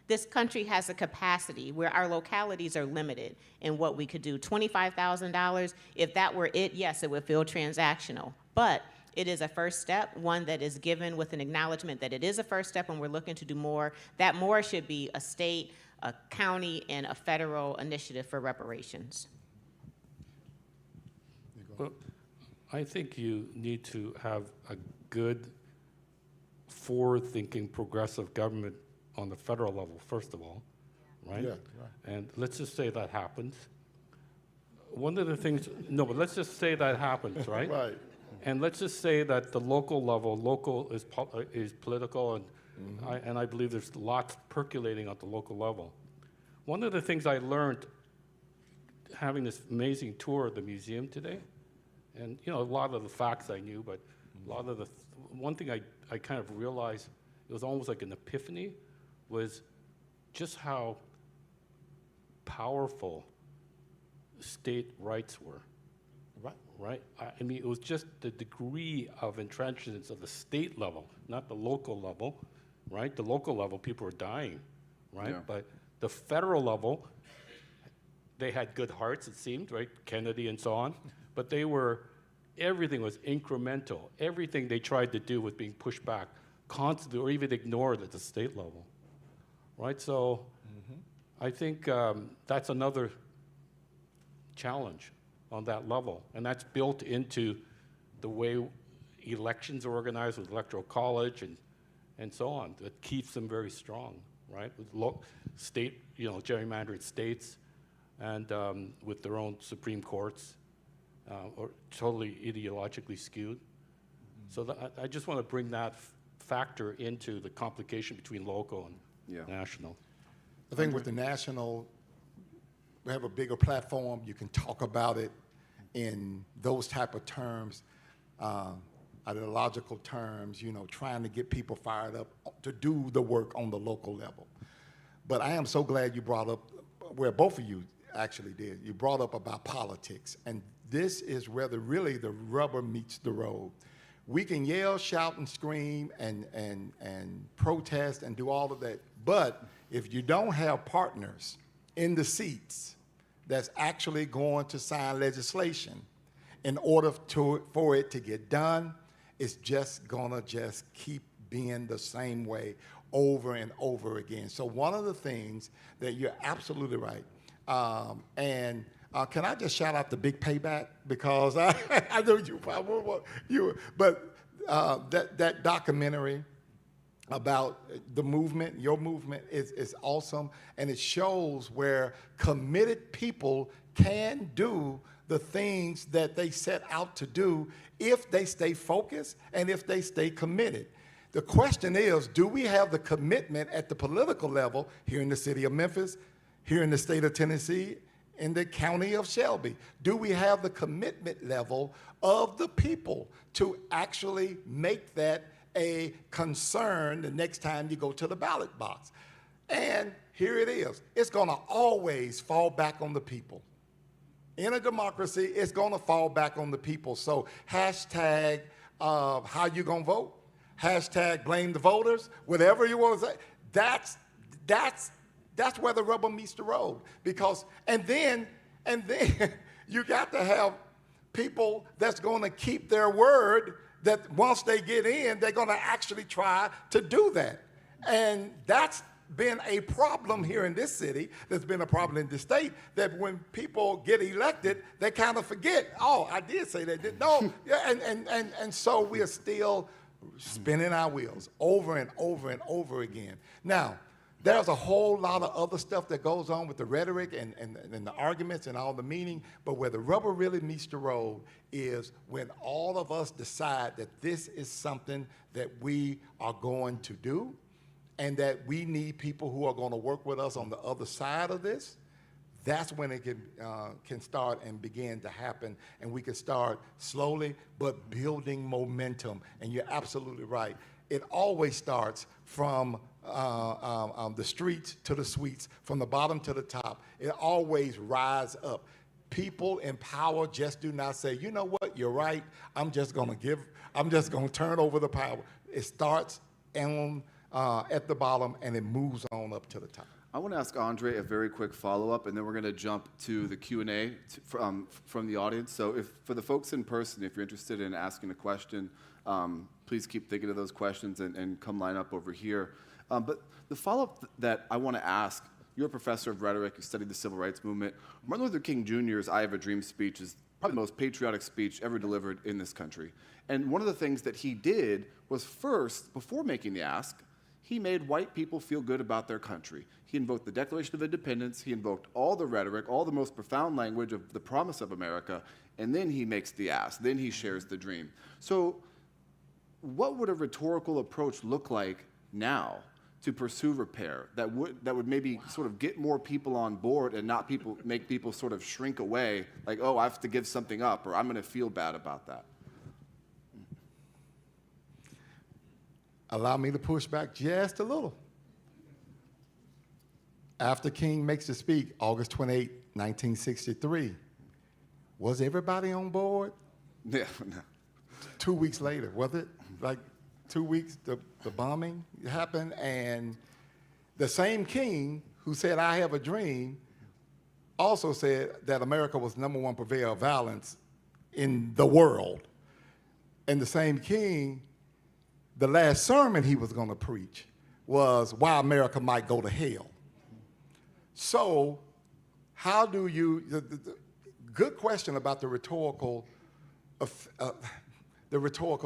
Speaker 5: this country has a capacity where our localities are limited in what we could do. $25,000, if that were it, yes, it would feel transactional. But it is a first step, one that is given with an acknowledgement that it is a first step and we're looking to do more. That more should be a state, a county, and a federal initiative for reparations.
Speaker 4: Well, I think you need to have a good, forward-thinking, progressive government on the federal level, first of all, right?
Speaker 6: Yeah, right.
Speaker 4: And let's just say that happens. One of the things, no, but let's just say that happens, right?
Speaker 6: Right.
Speaker 4: And let's just say that the local level, local is political, and I believe there's lots percolating at the local level. One of the things I learned having this amazing tour of the museum today, and a lot of the facts I knew, but a lot of one thing I kind of realized, it was almost like an epiphany, was just how powerful state rights were. Right? I mean, it was just the degree of entrenchments of the state level, not the local level, right? The local level, people were dying, right?
Speaker 3: Yeah.
Speaker 4: But the federal level, they had good hearts, it seemed, right? Kennedy and so on. But everything was incremental. Everything they tried to do was being pushed back constantly or even ignored at the state level, right? So I think that's another challenge on that level, and that's built into the way elections are organized with electoral college and so on. That keeps them very strong, right? With state, gerrymandered states, and with their own Supreme Courts, or totally ideologically skewed. So I just want to bring that factor into the complication between local and national.
Speaker 6: I think with the national, we have a bigger platform. You can talk about it in those type of terms, ideological terms, trying to get people fired up to do the work on the local level. But I am so glad you brought up, where both of you actually did, you brought up about politics. And this is where really the rubber meets the road. We can yell, shout, and scream and protest and do all of that. But if you don't have partners in the seats that's actually going to sign legislation in order for it to get done, it's just gonna keep being the same way over and over again. So one of the things that you're absolutely right, can I just shout out the Big Payback, because I know that documentary about the movement, your movement, is awesome, and it shows where committed people can do the things that they set out to do if they stay focused and if they stay committed. The question is, do we have the commitment at the political level here in the city of Memphis, here in the state of Tennessee, in the county of Shelby? Do we have the commitment level of the people to actually make that a concern the next time you go to the ballot box? And here it is. It's going to always fall back on the people. In a democracy, it's going to fall back on the people. So hashtag how you going to vote, hashtag blame the voters, whatever you want to say, that's where the rubber meets the road. Because, and then you got to have people that's going to keep their word, that once they get in, they're going to actually try to do that. And that's been a problem here in this city. There's been a problem in the state that when people get elected, they kind of forget, oh, I did say that. No, yeah, and so we are still spinning our wheels over and over and over again. Now, there's a whole lot of other stuff that goes on with the rhetoric and the arguments and all the meaning, but where the rubber really meets the road is when all of us decide that this is something that we are going to do, and that we need people who are going to work with us on the other side of this. That's when it can start and begin to happen, and we can start slowly but building momentum. And you're absolutely right. It always starts from the streets to the suites, from the bottom to the top. It always rises up. People in power just do not say, you know what, you're right, I'm just going to turn over the power. It starts at the bottom, and it moves on up to the top.
Speaker 3: I want to ask Andre a very quick follow-up, and then we're going to jump to the Q&A from the audience. So for the folks in person, if you're interested in asking a question, please keep thinking of those questions and come line up over here. But the follow-up that I want to ask, you're a professor of rhetoric, you studied the civil rights movement. Martin Luther King Jr.'s I Have a Dream speech is probably the most patriotic speech ever delivered in this country. And one of the things that he did was first, before making the ask, he made white people feel good about their country. He invoked the Declaration of Independence, he invoked all the rhetoric, all the most profound language of the promise of America, and then he makes the ask, then he shares the dream. So what would a rhetorical approach look like now to pursue repair that would maybe sort of get more people on board and not make people sort of shrink away, like, oh, I have to give something up, or I'm going to feel bad about that?
Speaker 6: Allow me to push back just a little. After King makes the speech, August 28, 1963, was everybody on board?
Speaker 3: Yeah, no.
Speaker 6: 2 weeks later, was it? Like 2 weeks, the bombing happened, and the same King who said, I have a dream, also said that America was #1 purveyor of violence in the world. And the same King, the last sermon he was going to preach was why America might go to hell. So how do you, the good question about the rhetorical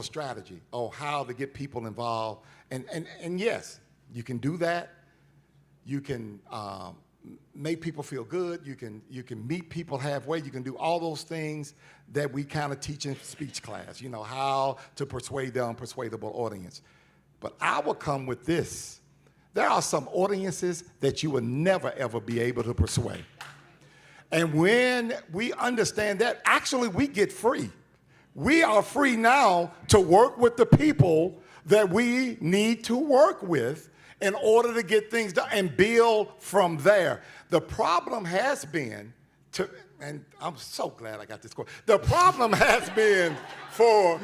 Speaker 6: strategy, or how to get people involved. And yes, you can do that. You can make people feel good. You can meet people halfway. You can do all those things that we kind of teach in speech class, you know, how to persuade the unpersuadable audience. But I will come with this. There are some audiences that you will never, ever be able to persuade. And when we understand that, actually we get free. We are free now to work with the people that we need to work with in order to get things done and build from there. The problem has been, and I'm so glad I got this quote. The problem has been for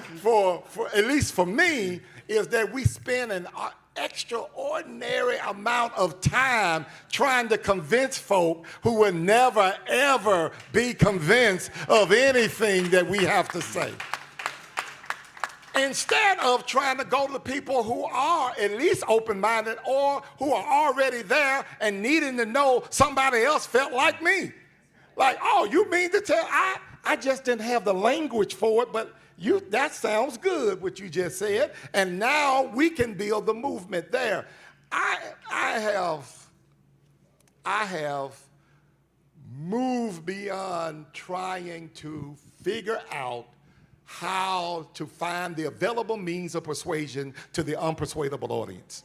Speaker 6: at least for me, is that we spend an extraordinary amount of time trying to convince folk who will never, ever be convinced of anything that we have to say. Instead of trying to go to the people who are at least open-minded or who are already there and needing to know somebody else felt like me. Like, oh, you mean to tell, I just didn't have the language for it, but that sounds good, what you just said. And now we can build the movement there. I have moved beyond trying to figure out how to find the available means of persuasion to the unpersuadable audience.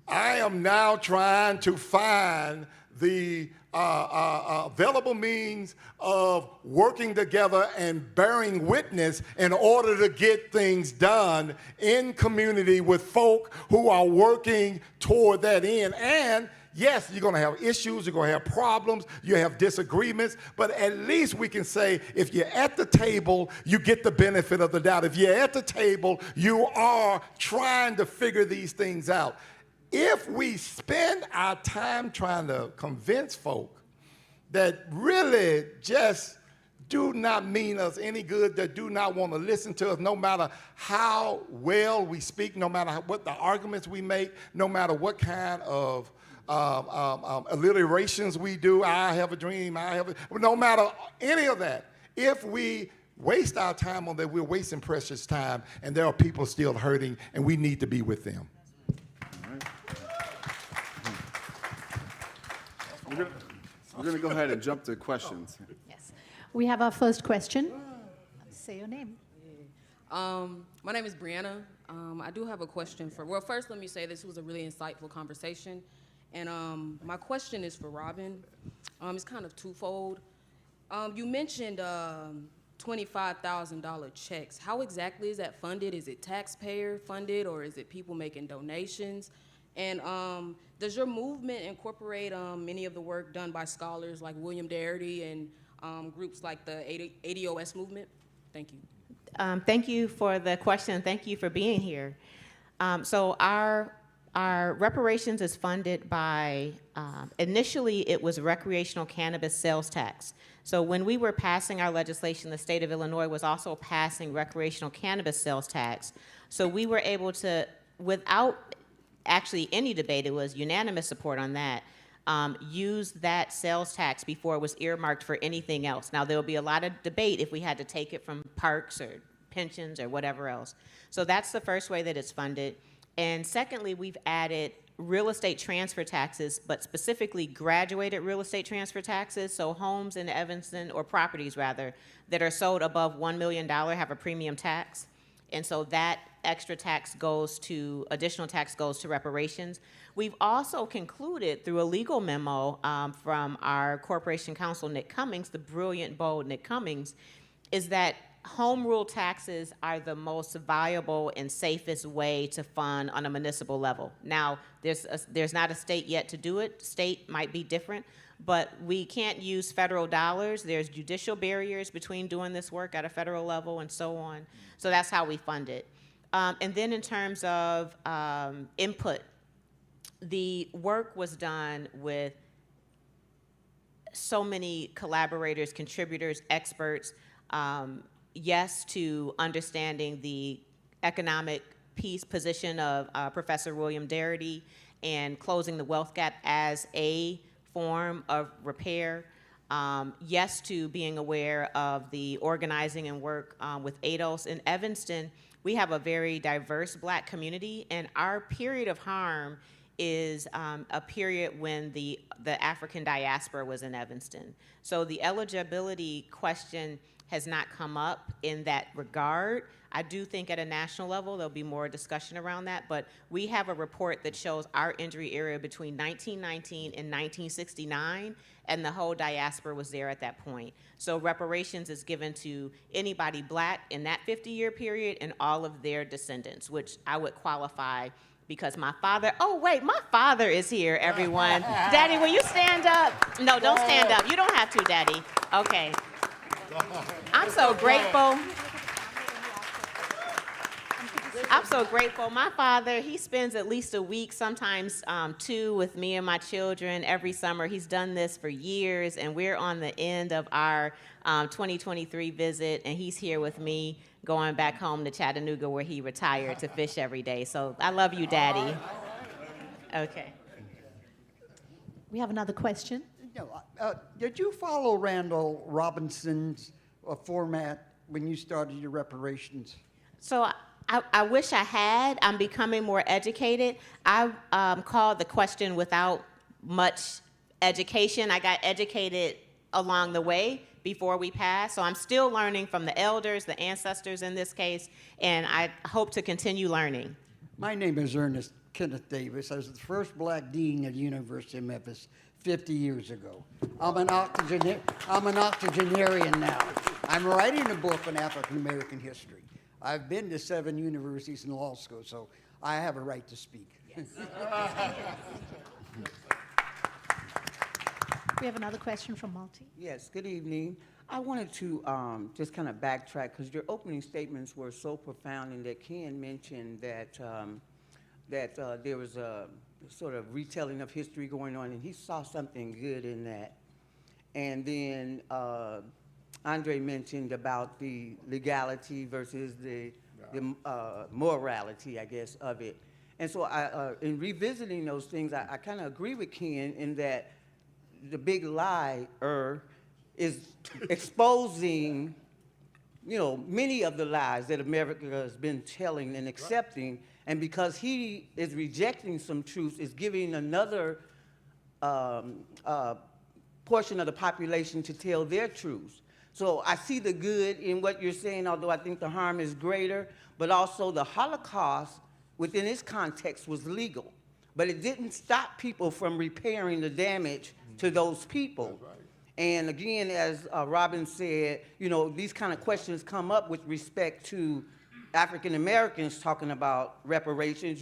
Speaker 6: I am now trying to find the available means of working together and bearing witness in order to get things done in community with folk who are working toward that end. And Yes, you're going to have issues, you're going to have problems, you have disagreements, but at least we can say if you're at the table, you get the benefit of the doubt. If you're at the table, you are trying to figure these things out. If we spend our time trying to convince folk that really just do not mean us any good, that do not want to listen to us, no matter how well we speak, no matter what the arguments we make, no matter what kind of alliterations we do, I have a dream, no matter any of that, if we waste our time on that, we're wasting precious time, and there are people still hurting, and we need to be with them.
Speaker 3: We're going to go ahead and jump to questions.
Speaker 2: Yes. We have our first question. Say your name.
Speaker 7: My name is Brianna. I do have a question well, first let me say this was a really insightful conversation. And my question is for Robin. It's kind of twofold. You mentioned $25,000 checks. How exactly is that funded? Is it taxpayer funded, or is it people making donations? And does your movement incorporate any of the work done by scholars like William Sturkey and groups like the ADOS movement? Thank you.
Speaker 5: Thank you for the question. Thank you for being here. So our reparations is funded by, initially it was recreational cannabis sales tax. So when we were passing our legislation, the state of Illinois was also passing recreational cannabis sales tax. So we were able to, without actually any debate, it was unanimous support on that, use that sales tax before it was earmarked for anything else. Now, there will be a lot of debate if we had to take it from parks or pensions or whatever else. So that's the first way that it's funded. And secondly, we've added real estate transfer taxes, but specifically graduated real estate transfer taxes. So homes in Evanston, or properties rather, that are sold above $1 million have a premium tax. And so that extra tax goes to, additional tax goes to reparations. We've also concluded through a legal memo from our corporation counsel, Nick Cummings, the brilliant, bold Nick Cummings, is that home rule taxes are the most viable and safest way to fund on a municipal level. Now, there's not a state yet to do it. State might be different, but we can't use federal dollars. There's judicial barriers between doing this work at a federal level and so on. So that's how we fund it. And then in terms of input, the work was done with so many collaborators, contributors, experts, yes to understanding the economic position of Professor William Sturkey and closing the wealth gap as a form of repair. Yes to being aware of the organizing and work with ADOS. In Evanston, we have a very diverse Black community, and our period of harm is a period when the African diaspora was in Evanston. So the eligibility question has not come up in that regard. I do think at a national level there'll be more discussion around that, but we have a report that shows our injury area between 1919 and 1969, and the whole diaspora was there at that point. So reparations is given to anybody Black in that 50-year period and all of their descendants, which I would qualify because my father, oh wait, my father is here, everyone. Daddy, will you stand up? No, don't stand up. You don't have to, Daddy. Okay. I'm so grateful. I'm so grateful. My father, he spends at least a week, sometimes 2, with me and my children every summer. He's done this for years, and we're on the end of our 2023 visit, and he's here with me going back home to Chattanooga, where he retired, to fish every day. So I love you, Daddy. Okay.
Speaker 2: We have another question.
Speaker 8: Did you follow Randall Robinson's format when you started your reparations?
Speaker 5: So I wish I had. I'm becoming more educated. I called the question without much education. I got educated along the way before we passed. So I'm still learning from the elders, the ancestors in this case, and I hope to continue learning.
Speaker 8: My name is Ernest Kenneth Davis. I was the first Black dean at the University of Memphis 50 years ago. I'm an octogenarian now. I'm writing a book on African American history. I've been to 7 universities and law school, so I have a right to speak. Yes.
Speaker 2: We have another question from Malti.
Speaker 9: Yes, good evening. I wanted to just kind of backtrack because your opening statements were so profound, and that Ken mentioned that there was a sort of retelling of history going on, and he saw something good in that. And then Andre mentioned about the legality versus the morality, I guess, of it. And so in revisiting those things, I kind of agree with Ken in that the big lie is exposing, many of the lies that America has been telling and accepting, and because he is rejecting some truths, is giving another portion of the population to tell their truths. So I see the good in what you're saying, although I think the harm is greater, but also the Holocaust within its context was legal, but it didn't stop people from repairing the damage to those people.
Speaker 6: That's right.
Speaker 9: And again, as Robin said, these kind of questions come up with respect to African Americans talking about reparations.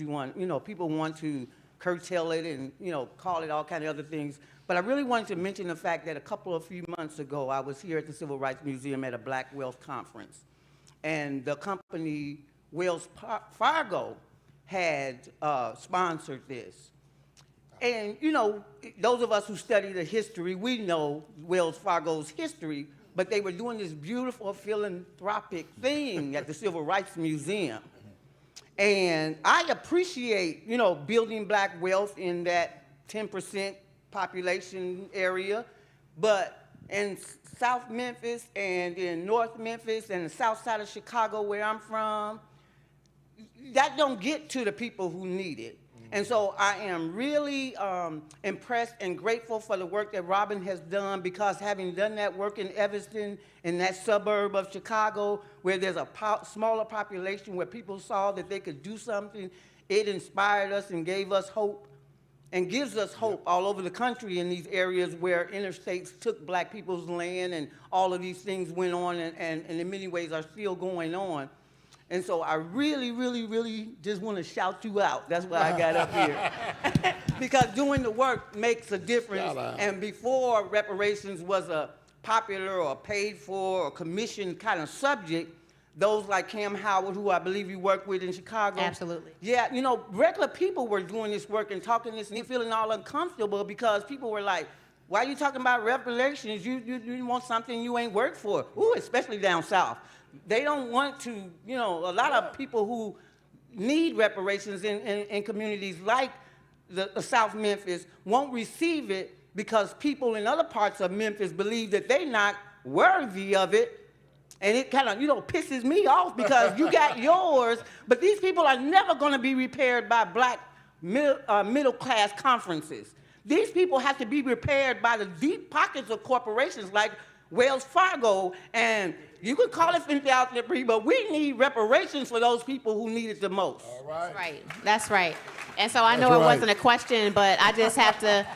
Speaker 9: People want to curtail it and, call it all kind of other things. But I really wanted to mention the fact that a few months ago, I was here at the Civil Rights Museum at a Black Wealth Conference. And the company Wells Fargo had sponsored this. And, those of us who study the history, we know Wells Fargo's history, but they were doing this beautiful philanthropic thing at the Civil Rights Museum. And I appreciate, building black wealth in that 10% population area, but in South Memphis and in North Memphis and the south side of Chicago where I'm from, that don't get to the people who need it. And so I am really impressed and grateful for the work that Robin has done, because having done that work in Evanston, in that suburb of Chicago, where there's a smaller population, where people saw that they could do something, it inspired us and gave us hope and gives us hope all over the country in these areas where interstates took black people's land and all of these things went on and in many ways are still going on. And so I really, really, really just want to shout you out. That's why I got up here. Because doing the work makes a difference. And before reparations was a popular or paid for or commissioned kind of subject, those like Cam Howard, who I believe you work with in Chicago.
Speaker 5: Absolutely.
Speaker 9: Yeah, regular people were doing this work and talking this and feeling all uncomfortable because people were like, why are you talking about reparations? You want something you ain't worked for. Ooh, especially down south. They don't want to, a lot of people who need reparations in communities like the South Memphis won't receive it because people in other parts of Memphis believe that they're not worthy of it. And it kind of, pisses me off because you got yours, but these people are never going to be repaired by black middle-class conferences. These people have to be repaired by the deep pockets of corporations like Wells Fargo, and you can call it philanthropy, but we need reparations for those people who need it the most.
Speaker 6: All right.
Speaker 5: That's right. That's right. And so I know it wasn't a question, but I just have to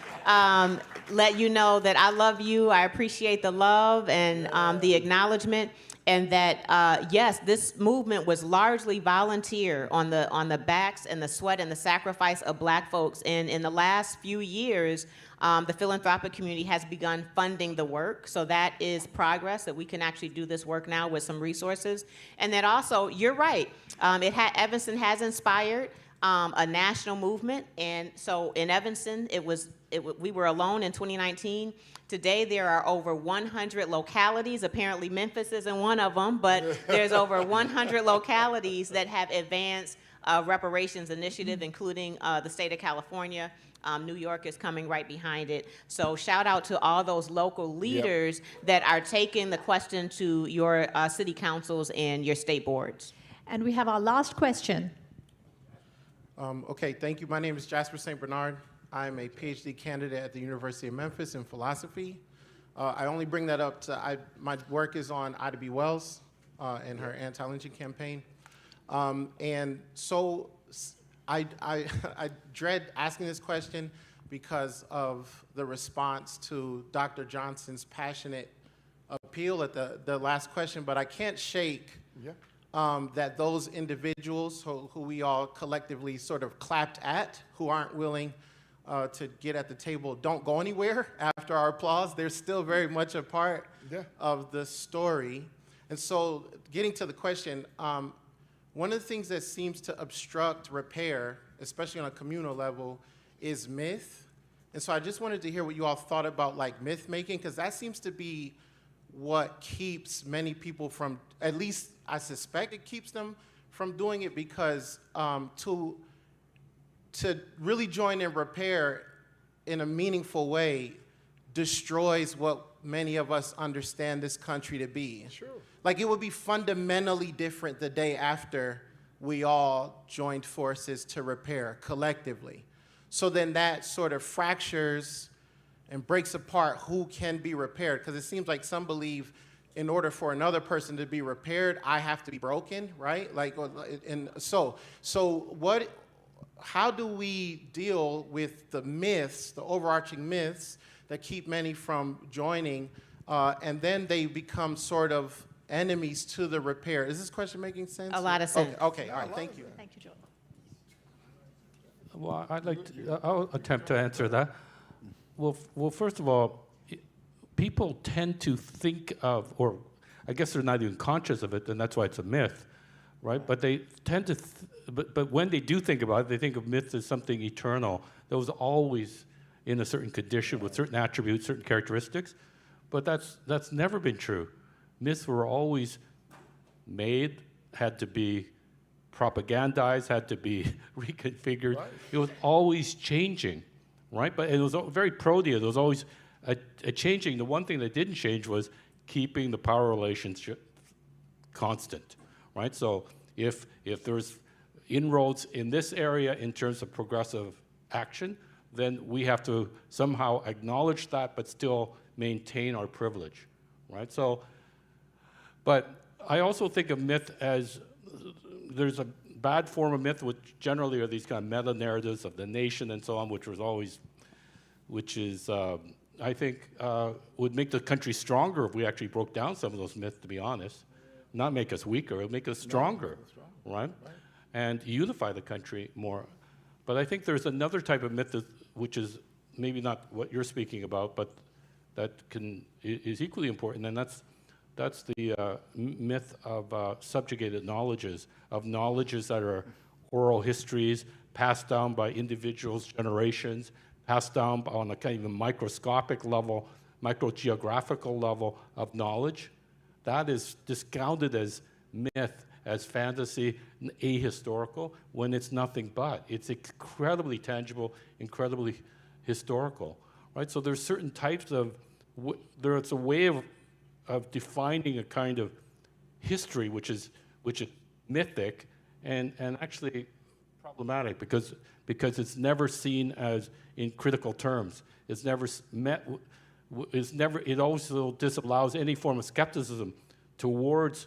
Speaker 5: let you know that I love you. I appreciate the love and the acknowledgement. And that, yes, this movement was largely volunteer on the backs and the sweat and the sacrifice of black folks. And in the last few years, the philanthropic community has begun funding the work. So that is progress, that we can actually do this work now with some resources. And that also, you're right, Evanston has inspired a national movement. And so in Evanston, we were alone in 2019. Today, there are over 100 localities. Apparently, Memphis isn't one of them, but there's over 100 localities that have advanced reparations initiative, including the state of California. New York is coming right behind it. So shout out to all those local leaders that are taking the question to your city councils and your state boards.
Speaker 2: And we have our last question.
Speaker 10: Okay, thank you. My name is Jasper St. Bernard. I'm a PhD candidate at the University of Memphis in philosophy. I only bring that up my work is on Ida B. Wells and her anti-lynching campaign. And so I dread asking this question because of the response to Dr. Johnson's passionate appeal at the last question, but I can't shake that those individuals who we all collectively sort of clapped at, who aren't willing to get at the table, don't go anywhere after after our applause. They're still very much a part
Speaker 6: Yeah.
Speaker 10: of the story. And so getting to the question, one of the things that seems to obstruct repair, especially on a communal level, is myth. And so I just wanted to hear what you all thought about like myth making, because that seems to be what keeps many people from, at least I suspect it keeps them from doing it, because to really join in repair in a meaningful way destroys what many of us understand this country to be.
Speaker 6: Sure.
Speaker 10: Like, it would be fundamentally different the day after we all joined forces to repair collectively. So then that sort of fractures and breaks apart who can be repaired, because it seems like some believe in order for another person to be repaired, I have to be broken, right? Like, and so what, how do we deal with the myths, the overarching myths that keep many from joining, and then they become sort of enemies to the repair? Is this question making sense?
Speaker 5: A lot of sense.
Speaker 10: Okay, all right, thank you.
Speaker 2: Thank you, Joel.
Speaker 4: Well, I'd like to, I'll attempt to answer that. Well, first of all, people tend to think of, or I guess they're not even conscious of it, and that's why it's a myth, right? But they tend to, but when they do think about it, they think of myth as something eternal that was always in a certain condition with certain attributes, certain characteristics. But that's never been true. Myths were always made, had to be propagandized, had to be reconfigured. Right. It was always changing, right? But it was very protean. There was always a changing. The one thing that didn't change was keeping the power relationship constant, right? So if there's inroads in this area in terms of progressive action, then we have to somehow acknowledge that but still maintain our privilege, right? So, but I also think of myth as, there's a bad form of myth, which generally are these kind of meta-narratives of the nation and so on, which is, I think, would make the country stronger if we actually broke down some of those myths, to be honest. Not make us weaker, it would make us stronger, right? And unify the country more. But I think there's another type of myth which is maybe not what you're speaking about, but that is equally important, and that's the myth of subjugated knowledges, of knowledges that are oral histories, passed down by individuals, generations, passed down on a kind of a microscopic level, microgeographical level of knowledge. That is discounted as myth, as fantasy, ahistorical, when it's nothing but. It's incredibly tangible, incredibly historical, right? So there's certain types of, there's a way of defining a kind of history which is mythic and actually problematic because it's never seen as in critical terms. It's never it also disallows any form of skepticism towards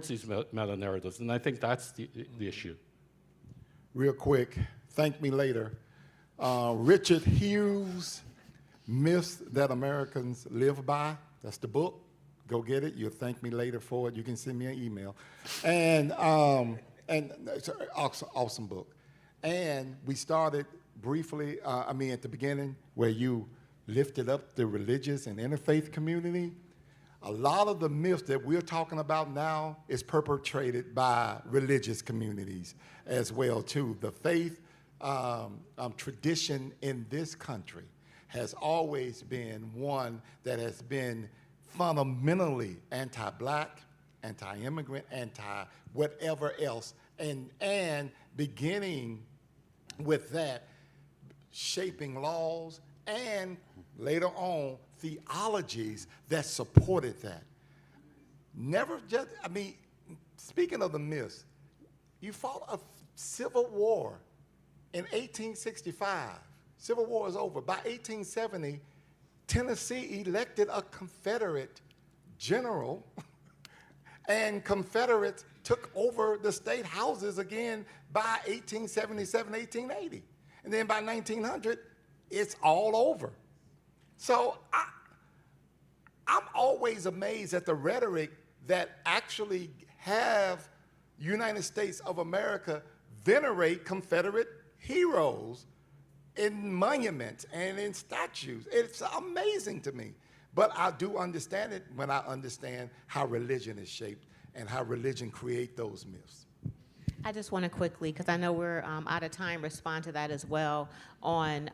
Speaker 4: these meta-narratives, and I think that's the issue.
Speaker 6: Real quick, thank me later. Richard Hughes, Myths That Americans Live By. That's the book. Go get it. You'll thank me later for it. You can send me an email. And it's an awesome book. And we started briefly, at the beginning, where you lifted up the religious and interfaith community. A lot of the myths that we're talking about now is perpetrated by religious communities as well, too. The faith tradition in this country has always been one that has been fundamentally anti-black, anti-immigrant, anti-whatever else, and beginning with that, shaping laws and later on theologies that supported that. Never just, speaking of the myths, you fought a civil war in 1865. Civil War is over. By 1870, Tennessee elected a Confederate general, and Confederates took over the state houses again by 1877, 1880. And then by 1900, it's all over. So I'm always amazed at the rhetoric that actually have United States of America venerate Confederate heroes in monuments and in statues. It's amazing to me. But I do understand it when I understand how religion is shaped and how religion create those myths.
Speaker 5: I just want to quickly, because I know we're out of time, respond to that as well on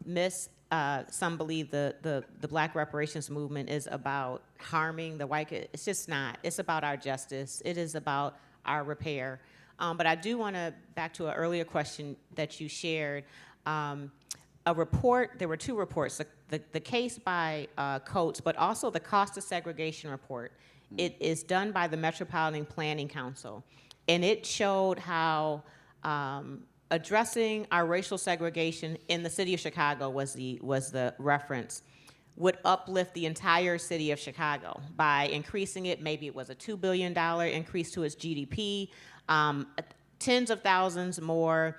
Speaker 5: myths. Some believe the Black reparations movement is about harming the white. It's just not. It's about our justice. It is about our repair. But I do want to, back to an earlier question that you shared, a report, there were two reports, the case by Coates, but also the cost of segregation report. It is done by the Metropolitan Planning Council, and it showed how addressing our racial segregation in the city of Chicago was the reference, would uplift the entire city of Chicago by increasing it. Maybe it was a $2 billion increase to its GDP, tens of thousands more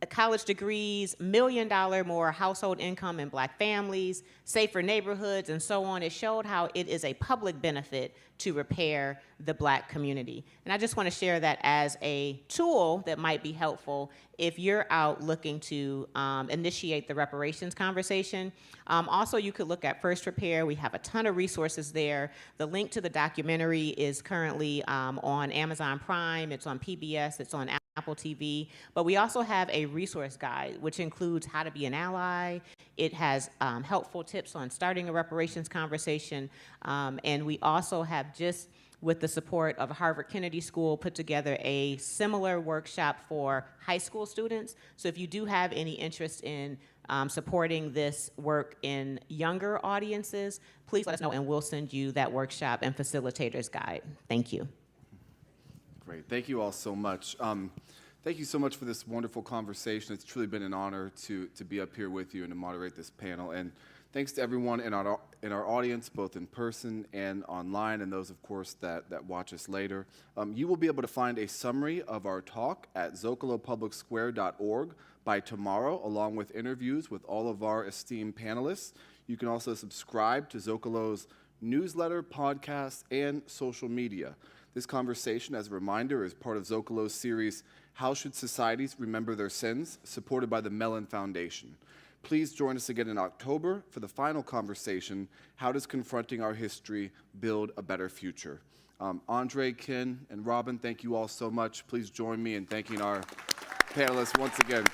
Speaker 5: college degrees, $1 million more household income in Black families, safer neighborhoods, and so on. It showed how it is a public benefit to repair the Black community. And I just want to share that as a tool that might be helpful if you're out looking to initiate the reparations conversation. Also, you could look at First Repair. We have a ton of resources there. The link to the documentary is currently on Amazon Prime. It's on PBS. It's on Apple TV, but we also have a resource guide, which includes how to be an ally. It has helpful tips on starting a reparations conversation, and we also have, just with the support of Harvard Kennedy School, put together a similar workshop for high school students. So if you do have any interest in supporting this work in younger audiences, please let us know, and we'll send you that workshop and facilitator's guide. Thank you.
Speaker 3: Great. Thank you all so much. Thank you so much for this wonderful conversation. It's truly been an honor to be up here with you and to moderate this panel. And thanks to everyone in our audience, both in person and online, and those, of course, that watch us later. You will be able to find a summary of our talk at zocalopublicsquare.org by tomorrow, along with interviews with all of our esteemed panelists. You can also subscribe to Zocalo's newsletter, podcast, and social media. This conversation, as a reminder, is part of Zocalo's series, How Should Societies Remember Their Sins?, supported by the Mellon Foundation. Please join us again in October for the final conversation, How Does Confronting Our History Build a Better Future? Andre, Ken, and Robin, thank you all so much. Please join me in thanking our panelists once again.